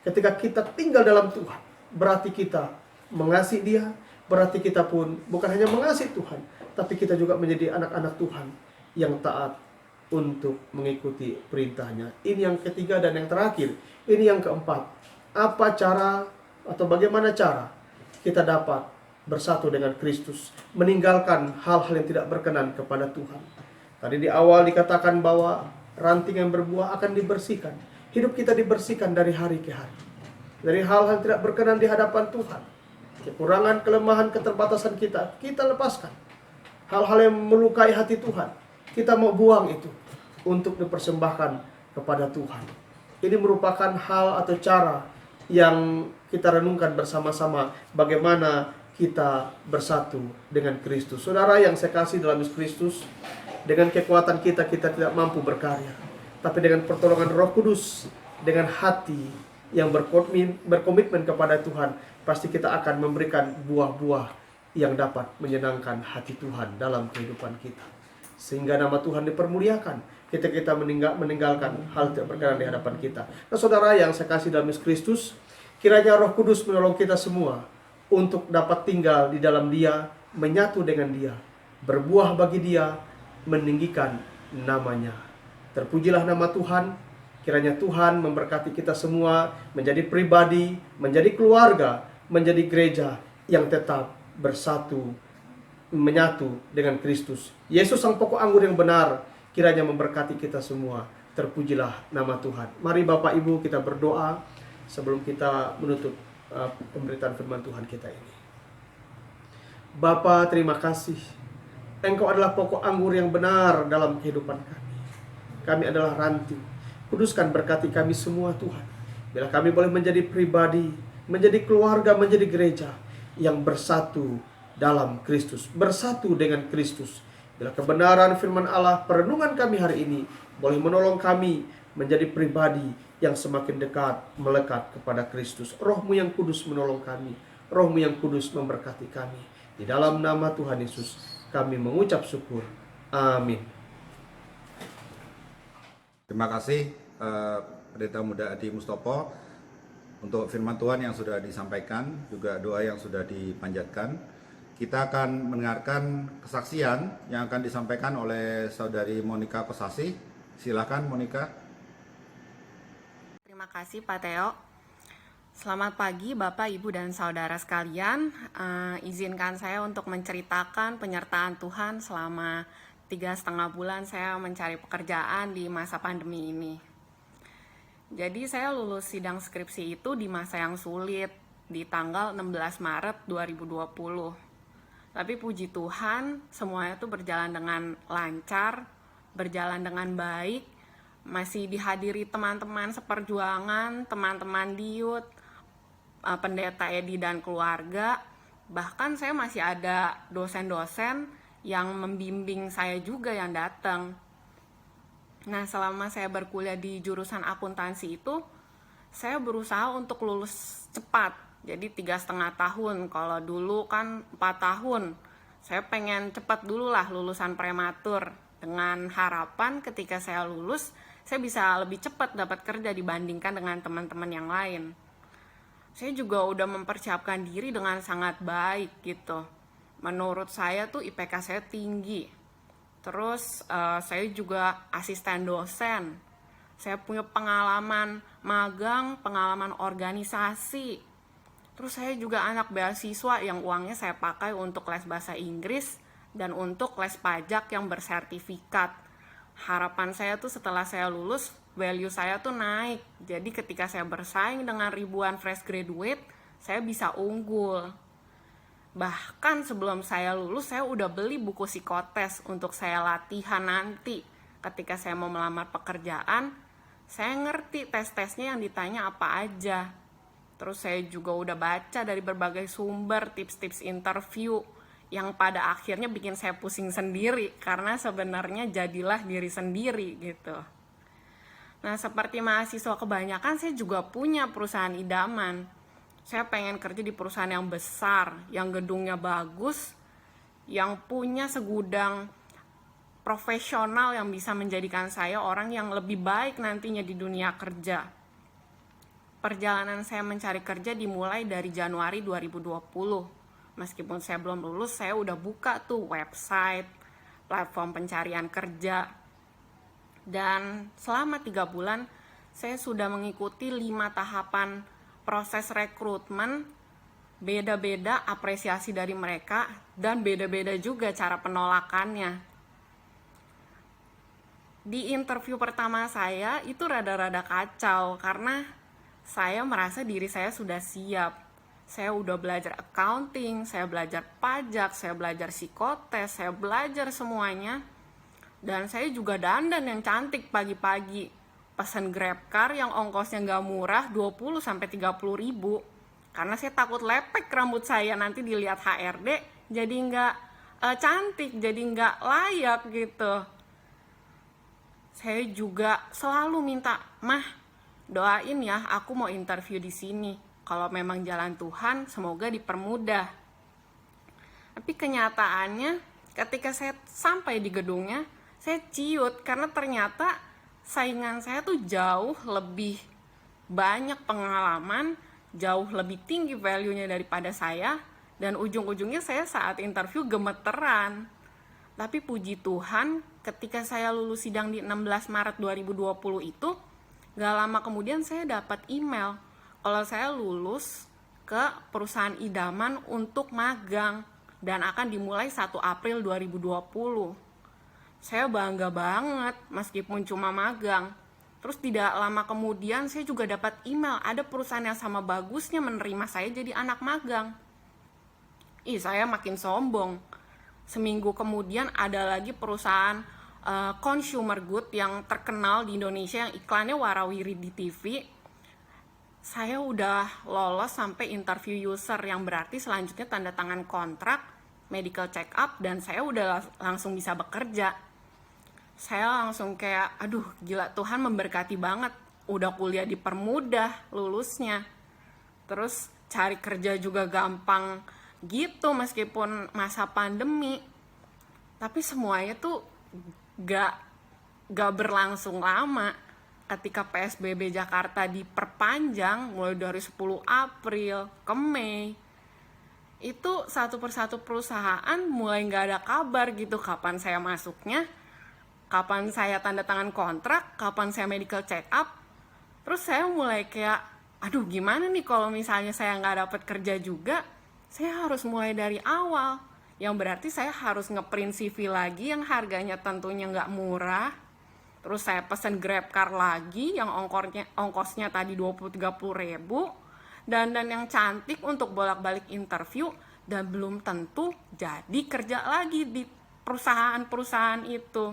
Ketika kita tinggal dalam Tuhan, berarti kita mengasihi Dia, berarti kita pun bukan hanya mengasihi Tuhan, tapi kita juga menjadi anak-anak Tuhan yang taat untuk mengikuti perintahnya. Ini yang ketiga dan yang terakhir. Ini yang keempat. Apa cara atau bagaimana cara kita dapat bersatu dengan Kristus, meninggalkan hal-hal yang tidak berkenan kepada Tuhan. Tadi di awal dikatakan bahwa ranting yang berbuah akan dibersihkan. Hidup kita dibersihkan dari hari ke hari. Dari hal-hal yang tidak berkenan di hadapan Tuhan. Kekurangan, kelemahan, keterbatasan kita lepaskan. Hal-hal yang melukai hati Tuhan, kita mau buang itu untuk dipersembahkan kepada Tuhan. Ini merupakan hal atau cara yang kita renungkan bersama-sama bagaimana kita bersatu dengan Kristus. Saudara yang saya kasih dalam Yesus Kristus, dengan kekuatan kita tidak mampu berkarya. Tapi dengan pertolongan Roh Kudus, dengan hati yang berkomitmen kepada Tuhan, pasti kita akan memberikan buah-buah yang dapat menyenangkan hati Tuhan dalam kehidupan kita. Sehingga nama Tuhan dipermuliakan ketika kita meninggalkan hal tidak berkenan di hadapan kita. Nah, saudara yang saya kasih dalam Yesus Kristus, kiranya Roh Kudus menolong kita semua untuk dapat tinggal di dalam Dia, menyatu dengan Dia, berbuah bagi Dia, meninggikan namanya. Terpujilah nama Tuhan. Kiranya Tuhan memberkati kita semua menjadi pribadi, menjadi keluarga, menjadi gereja yang tetap bersatu, menyatu dengan Kristus. Yesus sang pokok anggur yang benar, kiranya memberkati kita semua. Terpujilah nama Tuhan. Mari Bapak Ibu kita berdoa sebelum kita menutup pemberitaan firman Tuhan kita ini. Bapa, terima kasih. Engkau adalah pokok anggur yang benar dalam kehidupan kami. Kami adalah ranting. Kuduskan berkati kami semua Tuhan. Bila kami boleh menjadi pribadi, menjadi keluarga, menjadi gereja yang bersatu dalam Kristus, bersatu dengan Kristus. Bila kebenaran firman Allah, perenungan kami hari ini boleh menolong kami menjadi pribadi yang semakin dekat, melekat kepada Kristus. Roh-Mu yang kudus menolong kami. Roh-Mu yang kudus memberkati kami. Di dalam nama Tuhan Yesus, kami mengucap syukur. Amin. Terima kasih Pendeta Muda Adi Mustopo untuk firman Tuhan yang sudah disampaikan, juga doa yang sudah dipanjatkan. Kita akan mendengarkan kesaksian yang akan disampaikan oleh Saudari Monica Kosasih. Silakan Monica. Terima kasih Pak Theo. Selamat pagi Bapak, Ibu, dan Saudara sekalian. Izinkan saya untuk menceritakan penyertaan Tuhan selama 3,5 bulan saya mencari pekerjaan di masa pandemi ini. Jadi saya lulus sidang skripsi itu di masa yang sulit, di tanggal 16 Maret 2020. Tapi puji Tuhan, semuanya itu berjalan dengan lancar, berjalan dengan baik, masih dihadiri teman-teman seperjuangan, teman-teman Diut, Pendeta Edi dan keluarga. Bahkan saya masih ada dosen-dosen yang membimbing saya juga yang datang. Nah, selama saya berkuliah di jurusan akuntansi itu, saya berusaha untuk lulus cepat. Jadi 3,5 tahun. Kalau dulu kan 4 tahun. Saya pengen cepat dulu lah lulusan prematur. Dengan harapan ketika saya lulus, saya bisa lebih cepat dapat kerja dibandingkan dengan teman-teman yang lain. Saya juga udah mempersiapkan diri dengan sangat baik gitu. Menurut saya tuh IPK saya tinggi. Terus saya juga asisten dosen. Saya punya pengalaman magang, pengalaman organisasi. Terus saya juga anak beasiswa yang uangnya saya pakai untuk les bahasa Inggris dan untuk les pajak yang bersertifikat. Harapan saya tuh setelah saya lulus, value saya tuh naik. Jadi ketika saya bersaing dengan ribuan fresh graduate, saya bisa unggul. Bahkan sebelum saya lulus, saya udah beli buku psikotes untuk saya latihan nanti. Ketika saya mau melamar pekerjaan, saya ngerti tes-tesnya yang ditanya apa aja. Terus saya juga udah baca dari berbagai sumber tips-tips interview yang pada akhirnya bikin saya pusing sendiri karena sebenarnya jadilah diri sendiri gitu. Nah, seperti mahasiswa kebanyakan, saya juga punya perusahaan idaman. Saya pengen kerja di perusahaan yang besar, yang gedungnya bagus, yang punya segudang profesional yang bisa menjadikan saya orang yang lebih baik nantinya di dunia kerja. Perjalanan saya mencari kerja dimulai dari Januari 2020. Meskipun saya belum lulus, saya udah buka tuh website, platform pencarian kerja. Dan selama 3 bulan, saya sudah mengikuti 5 tahapan proses rekrutmen, beda-beda apresiasi dari mereka, dan beda-beda juga cara penolakannya. Di interview pertama saya itu rada-rada kacau karena saya merasa diri saya sudah siap. Saya udah belajar accounting, saya belajar pajak, saya belajar psikotes, saya belajar semuanya. Dan saya juga dandan yang cantik pagi-pagi. Pesan GrabCar yang ongkosnya nggak murah 20-30 ribu. Karena saya takut lepek rambut saya nanti dilihat HRD jadi nggak cantik, jadi nggak layak gitu. Saya juga selalu minta, "Mah, doain ya aku mau interview di sini. Kalau memang jalan Tuhan, semoga dipermudah." Tapi kenyataannya ketika saya sampai di gedungnya, saya ciut karena ternyata saingan saya tuh jauh lebih banyak pengalaman, jauh lebih tinggi value-nya daripada saya, dan ujung-ujungnya saya saat interview gemeteran. Tapi puji Tuhan, ketika saya lulus sidang di 16 Maret 2020 itu, gak lama kemudian saya dapat email kalau saya lulus ke perusahaan idaman untuk magang dan akan dimulai 1 April 2020. Saya bangga banget meskipun cuma magang. Terus tidak lama kemudian saya juga dapat email ada perusahaan yang sama bagusnya menerima saya jadi anak magang. Saya makin sombong. Seminggu kemudian ada lagi perusahaan consumer good yang terkenal di Indonesia yang iklannya warawiri di TV. Saya udah lolos sampai interview user yang berarti selanjutnya tanda tangan kontrak, medical check up, dan saya udah langsung bisa bekerja. Saya langsung kayak, aduh gila, Tuhan memberkati banget. Udah kuliah dipermudah lulusnya. Terus cari kerja juga gampang gitu meskipun masa pandemi. Tapi semuanya tuh gak berlangsung lama. Ketika PSBB Jakarta diperpanjang mulai dari 10 April ke Mei, itu satu persatu perusahaan mulai gak ada kabar gitu kapan saya masuknya, kapan saya tanda tangan kontrak, kapan saya medical check up. Terus saya mulai kayak, aduh gimana nih kalau misalnya saya nggak dapat kerja juga, saya harus mulai dari awal. Yang berarti saya harus ngeprint CV lagi yang harganya tentunya nggak murah. Terus saya pesen GrabCar lagi yang ongkosnya tadi 20-30 ribu. Dan yang cantik untuk bolak-balik interview. Dan belum tentu jadi kerja lagi di perusahaan-perusahaan itu.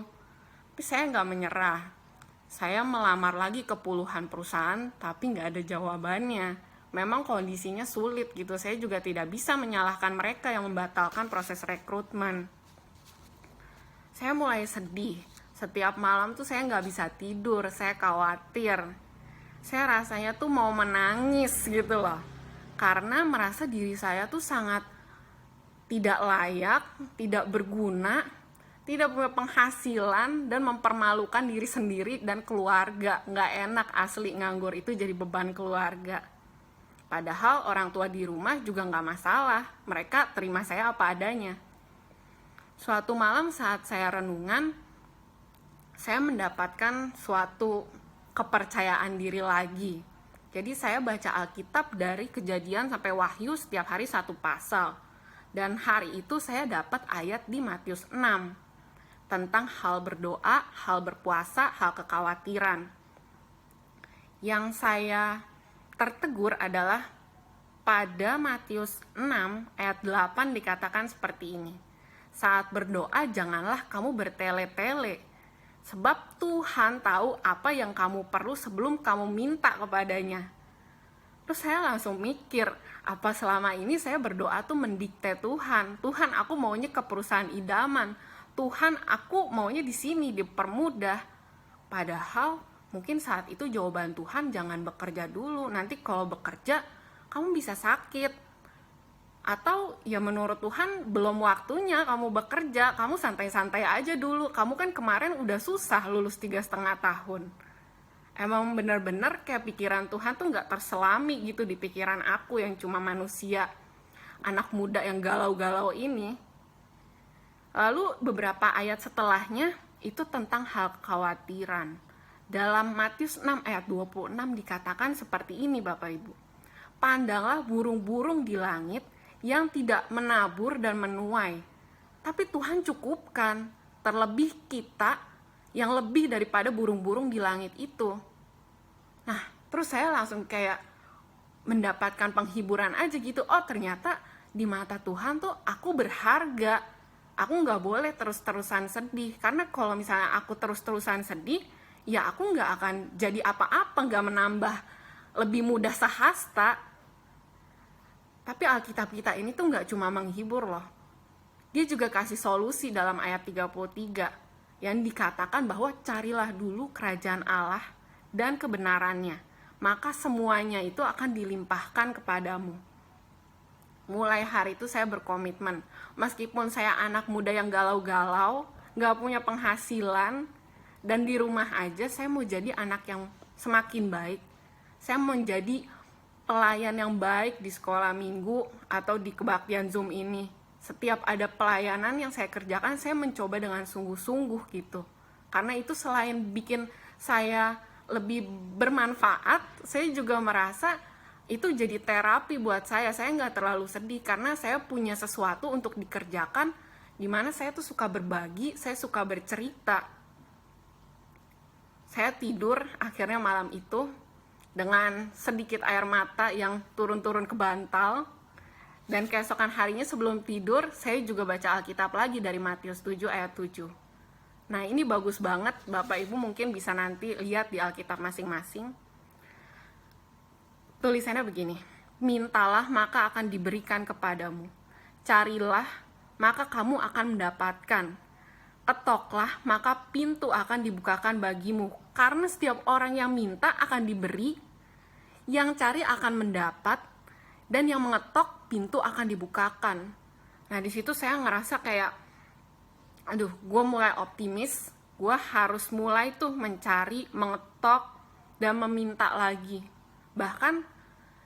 Tapi saya nggak menyerah. Saya melamar lagi ke puluhan perusahaan, tapi nggak ada jawabannya. Memang kondisinya sulit gitu. Saya juga tidak bisa menyalahkan mereka yang membatalkan proses rekrutmen. saya mulai sedih. Setiap malam tuh saya nggak bisa tidur, saya khawatir. Saya rasanya tuh mau menangis gitu loh. Karena merasa diri saya tuh sangat tidak layak, tidak berguna, tidak punya penghasilan, dan mempermalukan diri sendiri dan keluarga. Nggak enak asli nganggur itu jadi beban keluarga. Padahal orang tua di rumah juga nggak masalah, mereka terima saya apa adanya. Suatu malam saat saya renungan, saya mendapatkan suatu kepercayaan diri lagi. Jadi saya baca Alkitab dari Kejadian sampai Wahyu setiap hari satu pasal. Dan hari itu saya dapat ayat di Matius 6 tentang hal berdoa, hal berpuasa, hal kekhawatiran. Yang saya tertegur adalah pada Matius 6 ayat 8 dikatakan seperti ini. Saat berdoa janganlah kamu bertele-tele, sebab Tuhan tahu apa yang kamu perlu sebelum kamu minta kepadanya. Terus saya langsung mikir, apa selama ini saya berdoa tuh mendikte Tuhan. Tuhan, aku maunya ke perusahaan idaman. Tuhan, aku maunya di sini dipermudah. Padahal mungkin saat itu jawaban Tuhan, jangan bekerja dulu. Nanti kalau bekerja kamu bisa sakit. Atau ya menurut Tuhan belum waktunya kamu bekerja, kamu santai-santai aja dulu. Kamu kan kemarin udah susah lulus 3,5 tahun. Emang bener-bener kayak pikiran Tuhan tuh gak terselami gitu di pikiran aku yang cuma manusia, anak muda yang galau-galau ini. Lalu beberapa ayat setelahnya itu tentang hal kekhawatiran. Dalam Matius 6 ayat 26 dikatakan seperti ini Bapak Ibu. Pandanglah burung-burung di langit yang tidak menabur dan menuai, tapi Tuhan cukupkan, terlebih kita yang lebih daripada burung-burung di langit itu. Nah, terus saya langsung kayak mendapatkan penghiburan aja gitu. Oh, ternyata di mata Tuhan tuh aku berharga. Aku nggak boleh terus-terusan sedih. Karena kalau misalnya aku terus-terusan sedih, ya aku nggak akan jadi apa-apa, nggak menambah lebih mudah sahasta. Tapi Alkitab kita ini tuh nggak cuma menghibur loh. Dia juga kasih solusi dalam ayat 33 yang dikatakan bahwa carilah dulu kerajaan Allah dan kebenarannya, maka semuanya itu akan dilimpahkan kepadamu. Mulai hari itu saya berkomitmen, meskipun saya anak muda yang galau-galau, gak punya penghasilan, dan di rumah aja saya mau jadi anak yang semakin baik. Saya mau jadi pelayan yang baik di sekolah minggu atau di kebaktian Zoom ini. Setiap ada pelayanan yang saya kerjakan, saya mencoba dengan sungguh-sungguh gitu. Karena itu selain bikin saya lebih bermanfaat, saya juga merasa itu jadi terapi buat saya. Saya nggak terlalu sedih karena saya punya sesuatu untuk dikerjakan, dimana saya tuh suka berbagi, saya suka bercerita. Saya tidur akhirnya malam itu dengan sedikit air mata yang turun-turun ke bantal. Dan keesokan harinya sebelum tidur, saya juga baca Alkitab lagi dari Matius 7 ayat 7. Nah, ini bagus banget, Bapak Ibu mungkin bisa nanti lihat di Alkitab masing-masing. Tulisannya begini, mintalah maka akan diberikan kepadamu. Carilah maka kamu akan mendapatkan. Ketoklah maka pintu akan dibukakan bagimu. Karena setiap orang yang minta akan diberi, yang cari akan mendapat, dan yang mengetok pintu akan dibukakan. Nah, di situ saya ngerasa kayak gue mulai optimis, gue harus mulai tuh mencari, mengetok, dan meminta lagi. Bahkan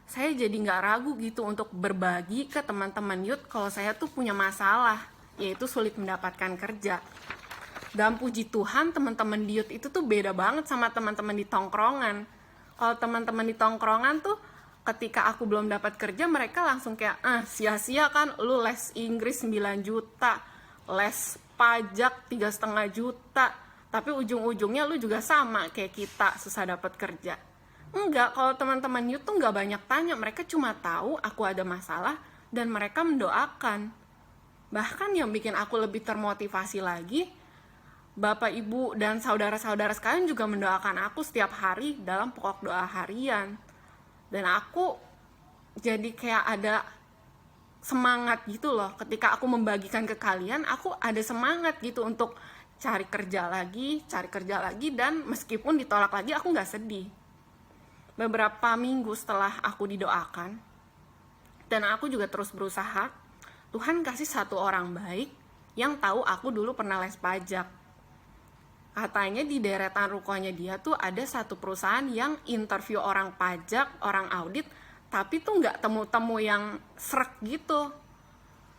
saya jadi gak ragu gitu untuk berbagi ke teman-teman youth kalau saya tuh punya masalah, yaitu sulit mendapatkan kerja. Dan puji Tuhan teman-teman di youth itu tuh beda banget sama teman-teman di tongkrongan. Kalau teman-teman di tongkrongan tuh ketika aku belum dapat kerja, mereka langsung kayak, sia-sia kan lu les Inggris 9 juta, les pajak 3,5 juta, tapi ujung-ujungnya lu juga sama kayak kita, susah dapat kerja. Enggak, kalau teman-teman youth tuh nggak banyak tanya, mereka cuma tahu aku ada masalah dan mereka mendoakan. Bahkan yang bikin aku lebih termotivasi lagi, Bapak, Ibu, dan saudara-saudara sekalian juga mendoakan aku setiap hari dalam pokok doa harian. Dan aku jadi kayak ada semangat gitu loh. Ketika aku membagikan ke kalian, aku ada semangat gitu untuk cari kerja lagi, dan meskipun ditolak lagi aku nggak sedih. Beberapa minggu setelah aku didoakan, dan aku juga terus berusaha, Tuhan kasih satu orang baik yang tahu aku dulu pernah les pajak. Katanya di deretan rukonya dia tuh ada satu perusahaan yang interview orang pajak, orang audit, tapi tuh nggak temu-temu yang srek gitu.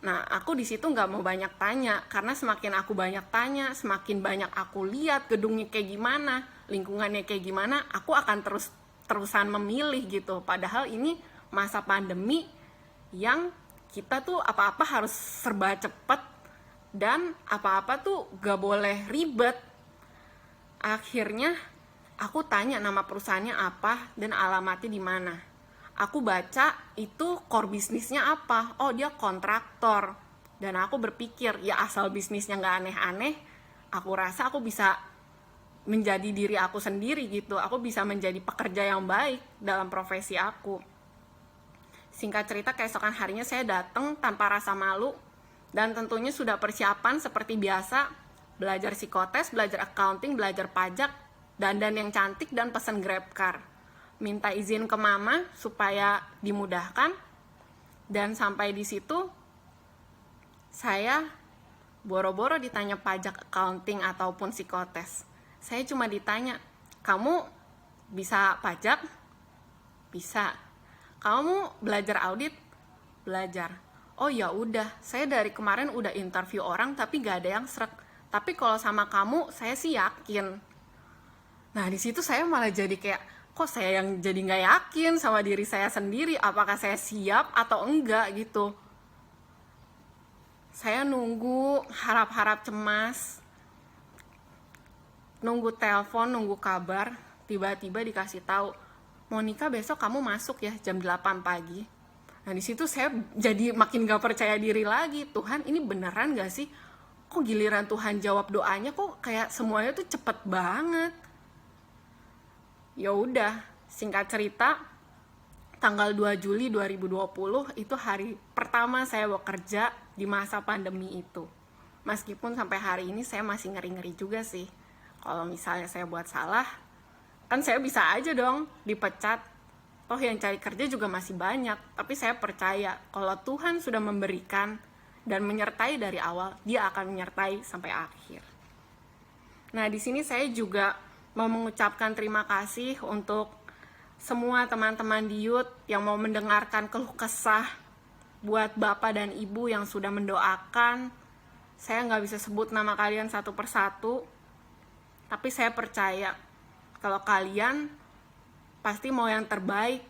Nah, aku di situ nggak mau banyak tanya, karena semakin aku banyak tanya, semakin banyak aku lihat gedungnya kayak gimana, lingkungannya kayak gimana, aku akan terusan memilih gitu. Padahal ini masa pandemi yang kita tuh apa-apa harus serba cepet, dan apa-apa tuh nggak boleh ribet. Akhirnya aku tanya nama perusahaannya apa dan alamatnya di mana. Aku baca itu core bisnisnya apa. Oh, dia kontraktor. Dan aku berpikir, ya asal bisnisnya nggak aneh-aneh, aku rasa aku bisa menjadi diri aku sendiri gitu. Aku bisa menjadi pekerja yang baik dalam profesi aku. Singkat cerita, keesokan harinya saya datang tanpa rasa malu, dan tentunya sudah persiapan seperti biasa, belajar psikotes, belajar accounting, belajar pajak, dandan yang cantik, dan pesan GrabCar. Minta izin ke mama supaya dimudahkan, dan sampai di situ saya boro-boro ditanya pajak, accounting, ataupun psikotes. Saya cuma ditanya, kamu bisa pajak? Bisa. Kamu belajar audit? Belajar. Oh ya udah, saya dari kemarin udah interview orang tapi gak ada yang srek. Tapi kalau sama kamu saya sih yakin. Nah di situ saya malah jadi kayak, kok saya yang jadi nggak yakin sama diri saya sendiri, apakah saya siap atau enggak gitu. Saya nunggu, harap-harap cemas, nunggu telepon, nunggu kabar, tiba-tiba dikasih tahu, Monica besok kamu masuk ya jam 8 pagi. Nah di situ saya jadi makin gak percaya diri lagi. Tuhan, ini beneran gak sih? Kok giliran Tuhan jawab doanya kok kayak semuanya tuh cepet banget. Ya udah, singkat cerita, tanggal 2 Juli 2020 itu hari pertama saya bekerja di masa pandemi itu. Meskipun sampai hari ini saya masih ngeri-ngeri juga sih. Kalau misalnya saya buat salah, kan saya bisa aja dong dipecat. Toh yang cari kerja juga masih banyak. Tapi saya percaya kalau Tuhan sudah memberikan dan menyertai dari awal, Dia akan menyertai sampai akhir. Nah, di sini saya juga mau mengucapkan terima kasih untuk semua teman-teman di Youth yang mau mendengarkan keluh kesah, buat Bapak dan Ibu yang sudah mendoakan. Saya nggak bisa sebut nama kalian satu persatu, tapi saya percaya kalau kalian pasti mau yang terbaik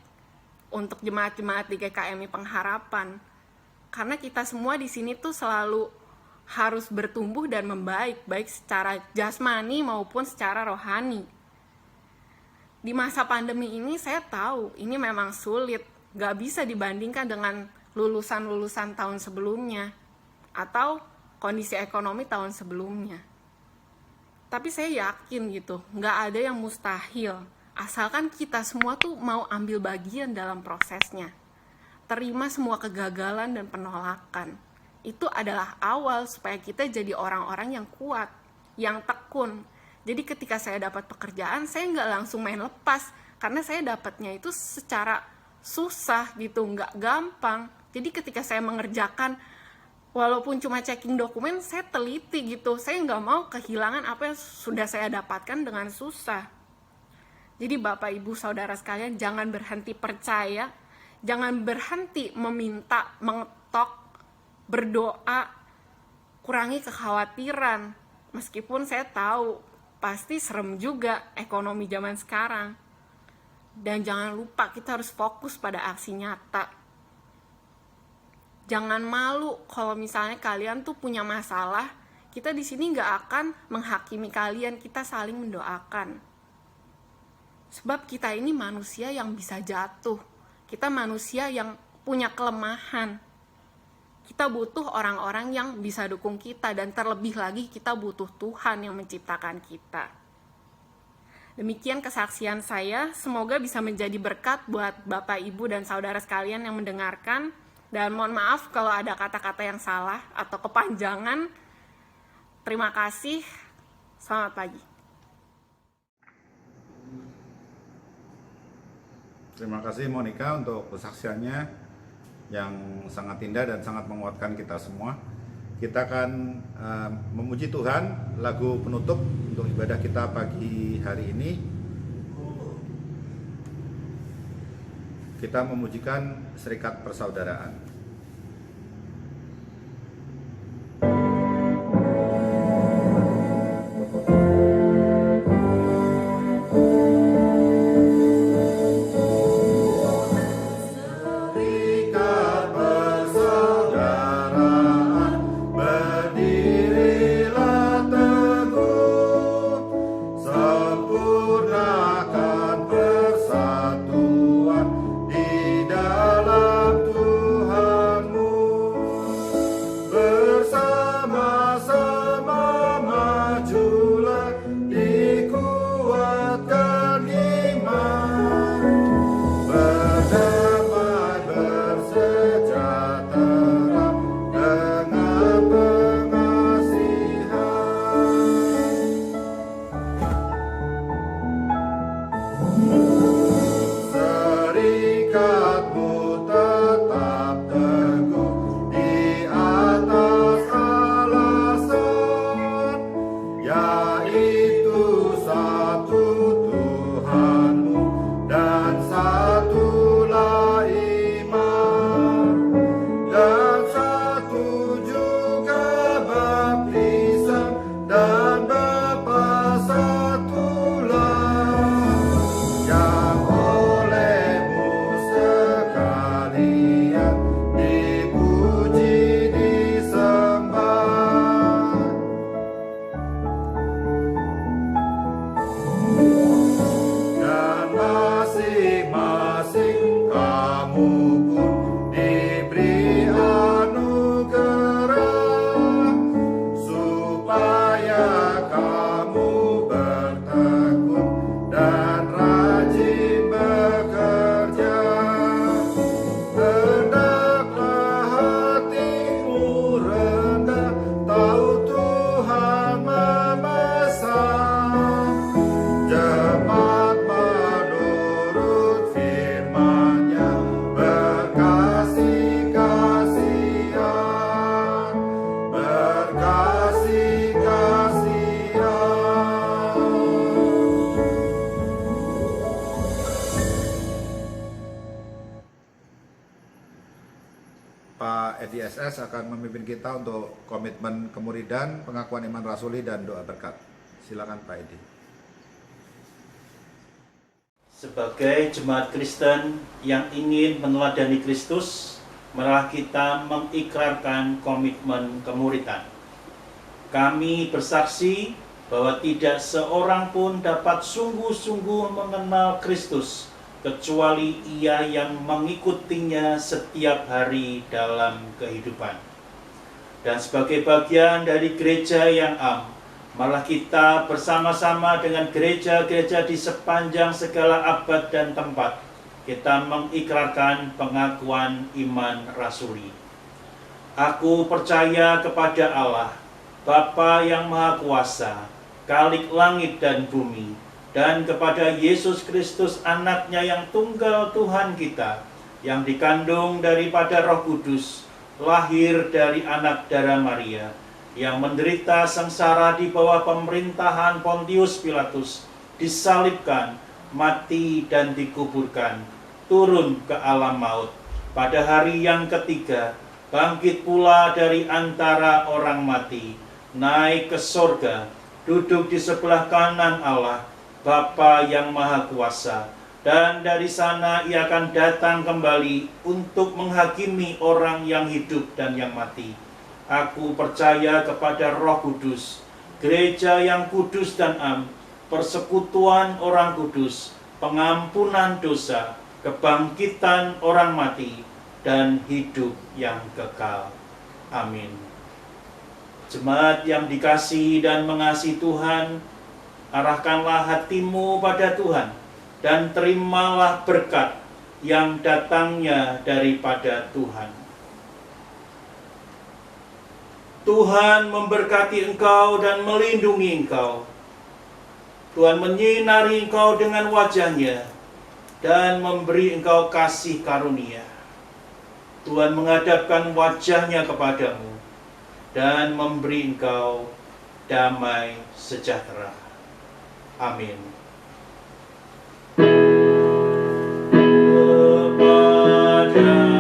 untuk jemaat-jemaat di GKMI Pengharapan. Karena kita semua di sini tuh selalu harus bertumbuh dan membaik, baik secara jasmani maupun secara rohani. Di masa pandemi ini saya tahu ini memang sulit, gak bisa dibandingkan dengan lulusan-lulusan tahun sebelumnya atau kondisi ekonomi tahun sebelumnya. Tapi saya yakin gitu, gak ada yang mustahil, asalkan kita semua tuh mau ambil bagian dalam prosesnya. Terima semua kegagalan dan penolakan. Itu adalah awal supaya kita jadi orang-orang yang kuat, yang tekun. Jadi ketika saya dapat pekerjaan, saya nggak langsung main lepas, karena saya dapatnya itu secara susah gitu, nggak gampang. Jadi ketika saya mengerjakan, walaupun cuma checking dokumen, saya teliti gitu. Saya nggak mau kehilangan apa yang sudah saya dapatkan dengan susah. Jadi Bapak, Ibu, Saudara sekalian, jangan berhenti percaya, jangan berhenti meminta, mengetok, berdoa, kurangi kekhawatiran. Meskipun saya tahu pasti serem juga ekonomi zaman sekarang. Dan jangan lupa kita harus fokus pada aksi nyata. Jangan malu kalau misalnya kalian tuh punya masalah. Kita di sini nggak akan menghakimi kalian, kita saling mendoakan. Sebab kita ini manusia yang bisa jatuh. Kita manusia yang punya kelemahan. Kita butuh orang-orang yang bisa dukung kita, dan terlebih lagi kita butuh Tuhan yang menciptakan kita. Demikian kesaksian saya, semoga bisa menjadi berkat buat Bapak, Ibu, dan Saudara sekalian yang mendengarkan. Dan mohon maaf kalau ada kata-kata yang salah atau kepanjangan. Terima kasih. Selamat pagi. Terima kasih Monica untuk kesaksiannya yang sangat indah dan sangat menguatkan kita semua. Kita akan memuji Tuhan, lagu penutup untuk ibadah kita pagi hari ini. Kita memujikan Serikat Persaudaraan. Pak Edi SS akan memimpin kita untuk komitmen kemuridan, pengakuan iman rasuli, dan doa berkat. Silakan Pak Edi. Sebagai jemaat Kristen yang ingin meneladani Kristus, marilah kita mengikrarkan komitmen kemuridan. Kami bersaksi bahwa tidak seorang pun dapat sungguh-sungguh mengenal Kristus kecuali ia yang mengikutinya setiap hari dalam kehidupan. Dan sebagai bagian dari gereja yang am, malah kita bersama-sama dengan gereja-gereja di sepanjang segala abad dan tempat, kita mengikrarkan pengakuan iman rasuli. Aku percaya kepada Allah, Bapa yang Maha Kuasa, Khalik langit dan bumi, dan kepada Yesus Kristus anaknya yang tunggal Tuhan kita, yang dikandung daripada Roh Kudus, lahir dari anak darah Maria, yang menderita sengsara di bawah pemerintahan Pontius Pilatus, disalibkan, mati dan dikuburkan, turun ke alam maut, pada hari yang ketiga, bangkit pula dari antara orang mati, naik ke sorga, duduk di sebelah kanan Allah, Bapa yang Maha Kuasa, dan dari sana ia akan datang kembali untuk menghakimi orang yang hidup dan yang mati. Aku percaya kepada Roh Kudus, gereja yang kudus dan am, persekutuan orang kudus, pengampunan dosa, kebangkitan orang mati, dan hidup yang kekal. Amin. Jemaat yang dikasihi dan mengasihi Tuhan, arahkanlah hatimu pada Tuhan dan terimalah berkat yang datangnya daripada Tuhan. Tuhan memberkati engkau dan melindungi engkau. Tuhan menyinari engkau dengan wajah-Nya dan memberi engkau kasih karunia. Tuhan menghadapkan wajah-Nya kepadamu dan memberi engkau damai sejahtera. Amin. Kepada